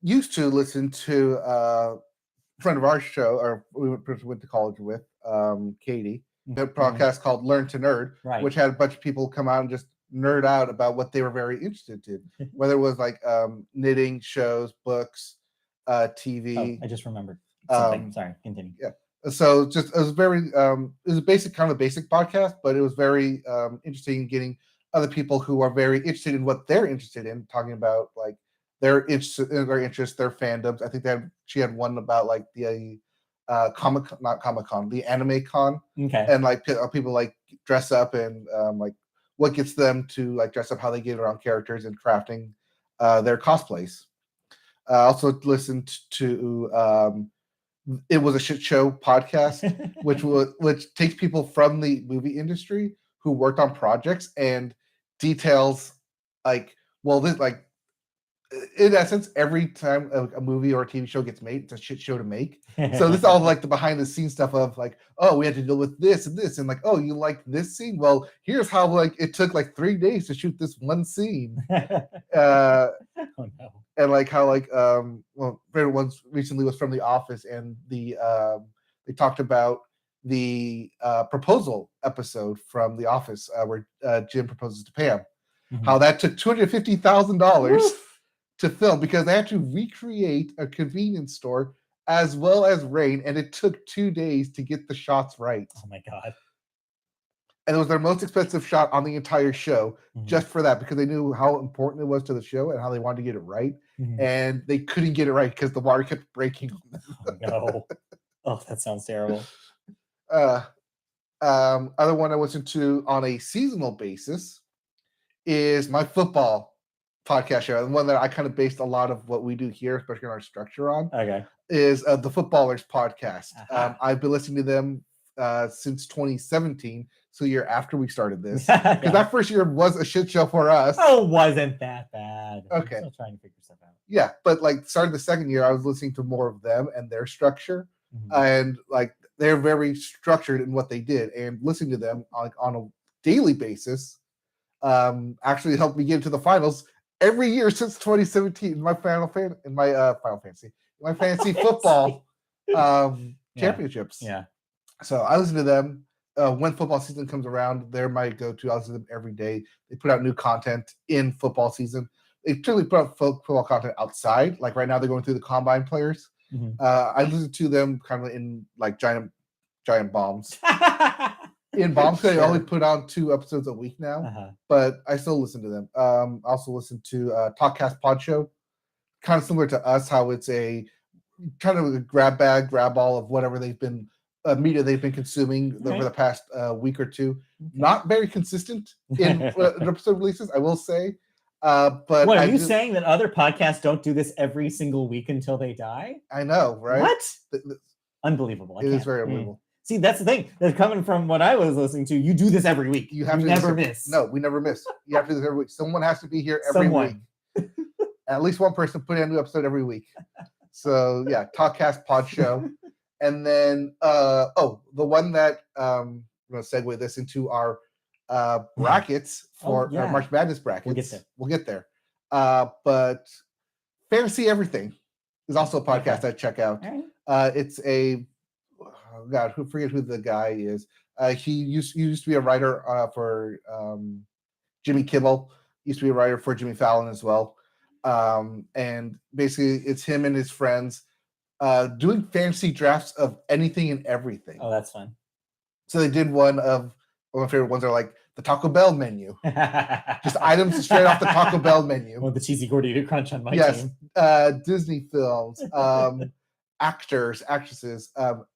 Used to listen to a friend of our show, or we went to college with, Katie, a podcast called Learn to Nerd, which had a bunch of people come out and just nerd out about what they were very interested in, whether it was like knitting, shows, books, TV. Oh, I just remembered something. Sorry, continue. Yeah. So it was very it was a basic podcast, but it was very interesting in getting other people who are very interested in what they're interested in, talking about like their interests, their fandoms. I think she had one about like the the Anime Con, and like people like dress up and like what gets them to like dress up, how they get around characters and crafting their cosplays. I also listened to It Was a Shit Show podcast, which takes people from the movie industry who worked on projects and details like, well, this like in essence, every time a movie or a TV show gets made, it's a shit show to make. So this is all like the behind the scenes stuff of like, oh, we had to deal with this and this, and like, oh, you like this scene? Well, here's how like it took like 3 days to shoot this one scene. Oh no. And like how like well, favorite ones recently was from The Office, and they talked about the proposal episode from The Office where Jim proposes to Pam. How that took $250,000 to film because they had to recreate a convenience store as well as rain, and it took 2 days to get the shots right. Oh my god. And it was their most expensive shot on the entire show, just for that, because they knew how important it was to the show and how they wanted to get it right. And they couldn't get it right because the water kept breaking on them. Oh, no. Oh, that sounds terrible. Other one I listen to on a seasonal basis is my football podcast show. The one that I kind of based a lot of what we do here, especially in our structure on, is the Footballers podcast. I've been listening to them since 2017, so a year after we started this. Because that first year was a shit show for us. Oh, wasn't that bad. Okay. I'm still trying to figure stuff out. Yeah, but like starting the second year, I was listening to more of them and their structure. And like they're very structured in what they did. And listening to them on a daily basis actually helped me get into the finals every year since 2017 in my fantasy football championships. Yeah. So I listen to them when football season comes around. They're my go-to. I listen to them every day. They put out new content in football season. They typically put out football content outside. Like right now, they're going through the combine players. I listen to them kind of in like giant bombs. In Bombshell, Sure. I only put on 2 episodes a week now, but I still listen to them. I also listen to Talkcast Pod Show, kind of similar to us, how it's a kind of a grab bag, grab all of whatever they've been media they've been consuming over the past week or two. Not very consistent in episode releases, I will say. But what are you saying that other podcasts don't do this every single week until they die? I know, right? What? Unbelievable! It is very unbelievable. See, that's the thing. That's coming from what I was listening to. You do this every week. You have to never miss. No, we never miss. You have to do this every week. Someone has to be here every week. At least one person put in a new episode every week. So yeah, Talkcast Pod Show. And then the one that I'm gonna segue this into our brackets for March Madness brackets. We'll get there. But Fantasy Everything is also a podcast I check out. It's a forget who the guy is. He used to be a writer for Jimmy Kimmel. Used to be a writer for Jimmy Fallon as well. And basically, it's him and his friends doing fantasy drafts of anything and everything. Oh, that's fun. So they did one of my favorite ones are like the Taco Bell menu. Just items straight off the Taco Bell menu. Well, the cheesy gordita crunch on my team. Disney films, actors, actresses,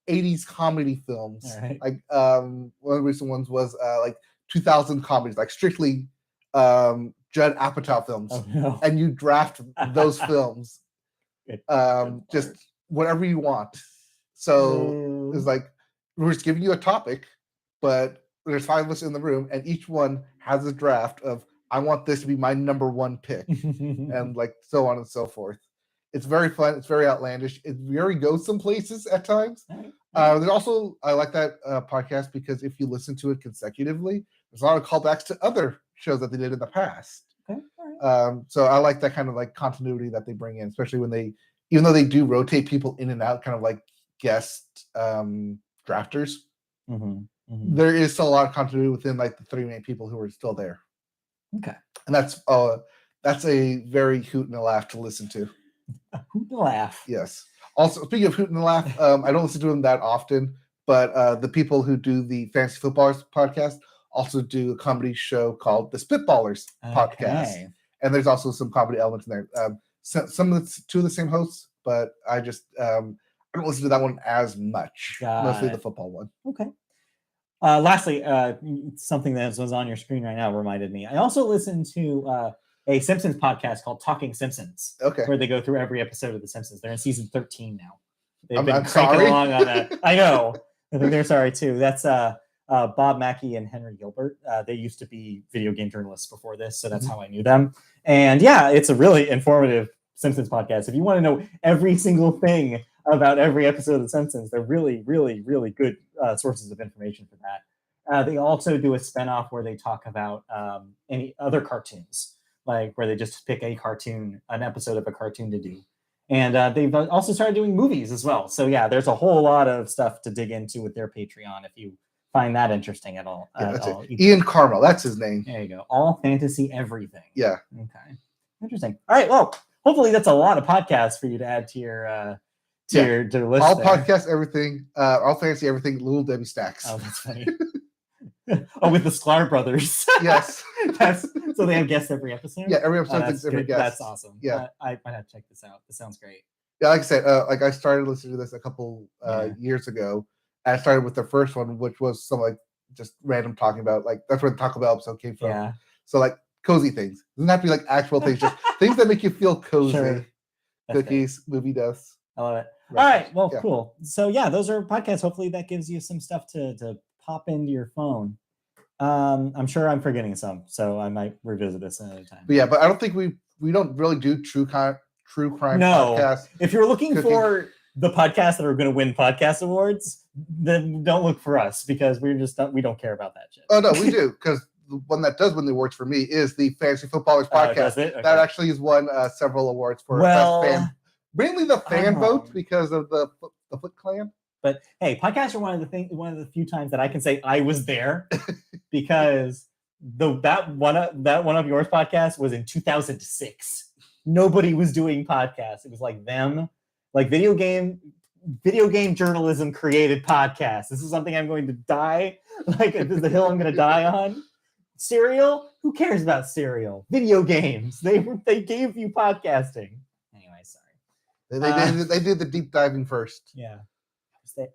80s comedy films. Like one of the recent ones was like 2000 comedies, like strictly Judd Apatow films. Oh, no. And you draft those films. Just whatever you want. So it's like we're just giving you a topic, but there's 5 of us in the room, and each one has a draft of I want this to be my number 1 pick, and like so on and so forth. It's very fun. It's very outlandish. It very goes some places at times. There's also I like that podcast because if you listen to it consecutively, there's a lot of callbacks to other shows that they did in the past. So I like that kind of like continuity that they bring in, especially when even though they do rotate people in and out, kind of like guest drafters. There is still a lot of continuity within like the 3 main people who are still there. Okay, and that's a very hoot and a laugh to listen to. A hoot and a laugh. Yes. Also, speaking of hoot and a laugh, I don't listen to them that often, but the people who do the Fantasy Footballers podcast also do a comedy show called the Spitballers podcast, and there's also some comedy elements in there. Some of the 2 of the same hosts, but I just I don't listen to that one as much. Mostly the football one. Okay. Lastly, something that was on your screen right now reminded me. I also listened to a Simpsons podcast called Talking Simpsons. Okay. Where they go through every episode of The Simpsons. They're in season 13 now. They've been cranking along on that. I know. I think they're sorry too. That's Bob Mackey and Henry Gilbert. They used to be video game journalists before this, so that's how I knew them. And yeah, it's a really informative Simpsons podcast. If you want to know every single thing about every episode of The Simpsons, they're really, really, really good sources of information for that. They also do a spinoff where they talk about any other cartoons, like where they just pick an episode of a cartoon to do. And they've also started doing movies as well. So yeah, there's a whole lot of stuff to dig into with their Patreon if you find that interesting at all. Ian Carmel, that's his name. There you go. All Fantasy Everything. Yeah. Okay. Interesting. All right. Well, hopefully that's a lot of podcasts for you to add to your your list. All podcast everything, all fantasy everything. Little Debbie Stacks. Oh, that's funny. With the Sklar brothers. Yes. So they have guests every episode. Yeah, every episode has every guest. That's awesome. Yeah, I might have to check this out. This sounds great. Yeah, like I said, like I started listening to this a couple years ago. And I started with the first one, which was some like just random talking about like that's where the Taco Bell episode came from. Yeah. So like cozy things. It doesn't have to be like actual things, just things that make you feel cozy. Sure. Cookies, movie dust. I love it. All right. Well, cool. So yeah, those are podcasts. Hopefully that gives you some stuff to pop into your phone. I'm sure I'm forgetting some, so I might revisit this another time. But yeah, but I don't think we don't really do true crime podcasts. If you're looking for the podcasts that are going to win podcast awards, then don't look for us because we don't care about that shit. Oh no, we do, because the one that does win the awards for me is the Fantasy Footballers podcast. Does it? Okay. That actually has won several awards for best fan. Mainly the fan vote because of the Foot Clan. But hey, podcasts are one of the few times that I can say I was there because that one of yours podcasts was in 2006. Nobody was doing podcasts. It was like them, like video game video game journalism created podcast. This is something I'm going to die. Like, this is the hill I'm going to die on. Cereal? Who cares about cereal? Video games. They gave you podcasting. Anyway, sorry. They did the deep diving first. Yeah.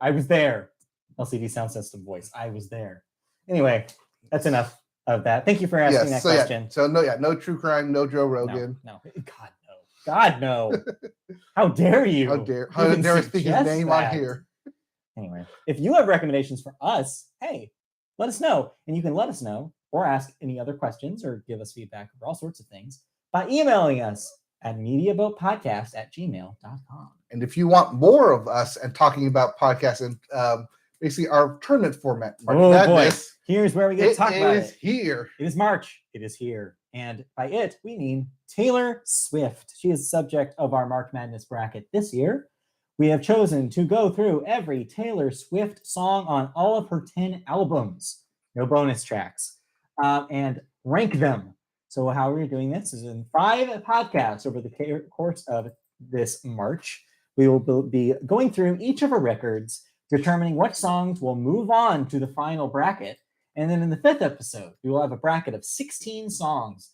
I was there. LCD Sound System voice. I was there. Anyway, that's enough of that. Thank you for asking that question. Yeah. So no true crime, no Joe Rogan. No. God no. How dare you? How dare I speak his name on here? Anyway, if you have recommendations for us, hey, let us know. And you can let us know or ask any other questions or give us feedback for all sorts of things by emailing us at mediaboatpodcast@gmail.com. And if you want more of us and talking about podcasts and basically our tournament format, boy, here's where we get to talk about it. It is here. It is March. It is here. And by it, we mean Taylor Swift. She is the subject of our March Madness bracket this year. We have chosen to go through every Taylor Swift song on all of her 10 albums, no bonus tracks, and rank them. So how we're doing this is in 5 podcasts over the course of this March. We will be going through each of our records, determining what songs will move on to the final bracket. And then in the 5th episode, we will have a bracket of 16 songs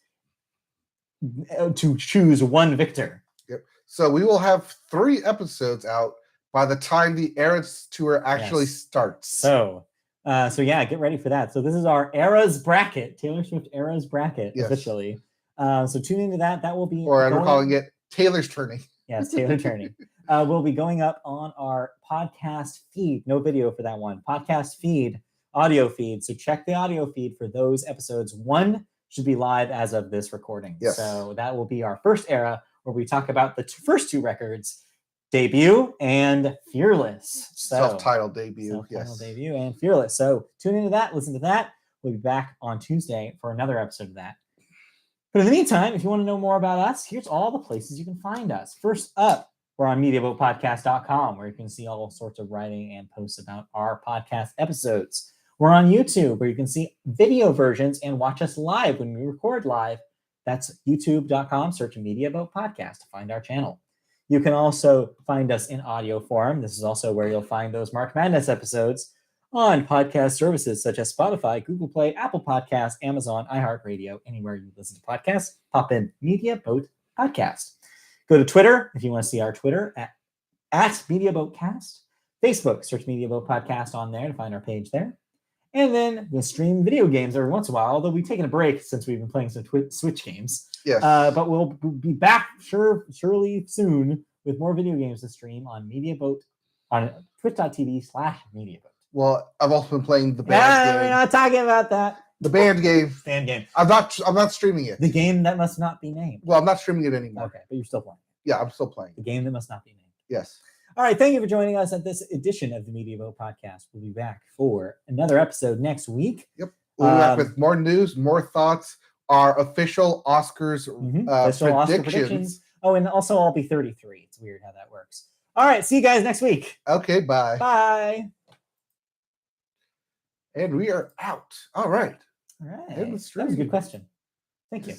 to choose one victor. Yep. So we will have 3 episodes out by the time the Eras Tour actually starts. So yeah, get ready for that. So this is our Eras bracket, Taylor Swift Eras bracket, officially. So tune into that. That will be... Or we're calling it Taylor's Turning. Yes, Taylor Turning. Will be going up on our podcast feed. No video for that one. Podcast feed, audio feed. So check the audio feed for those episodes. 1 should be live as of this recording. Yes. So that will be our first era where we talk about the first 2 records, Debut and Fearless. So, self-titled debut. Self-titled debut and Fearless. So tune into that. Listen to that. We'll be back on Tuesday for another episode of that. But in the meantime, if you want to know more about us, here's all the places you can find us. First up, we're on MediaBoatPodcast.com, where you can see all sorts of writing and posts about our podcast episodes. We're on YouTube, where you can see video versions and watch us live when we record live. That's youtube.com. Search MediaBoat Podcast to find our channel. You can also find us in audio form. This is also where you'll find those March Madness episodes on podcast services such as Spotify, Google Play, Apple Podcasts, Amazon, iHeartRadio, anywhere you listen to podcasts. Pop in Media Boat Podcast. Go to Twitter if you want to see our Twitter at Media Boat Cast. Facebook, search Media Boat Podcast on there to find our page there. And then we'll stream video games every once in a while, although we've taken a break since we've been playing some Switch games. Yes. But we'll be back surely soon with more video games to stream on Media Boat on twitch.tv/MediaBoat. Well, I've also been playing the band game. We're not talking about that. The band game. Band game. I'm not streaming it. The game that must not be named. Well, I'm not streaming it anymore. Okay, but you're still playing. Yeah, I'm still playing. The game that must not be named. Yes. All right, thank you for joining us at this edition of the Media Boat Podcast. We'll be back for another episode next week. Yep. We'll be back with more news, more thoughts, our official Oscars predictions. Oh, and also I'll be 33. It's weird how that works. All right, see you guys next week. Okay, bye. Bye. And we are out. All right. All right. That was a good question. Thank you.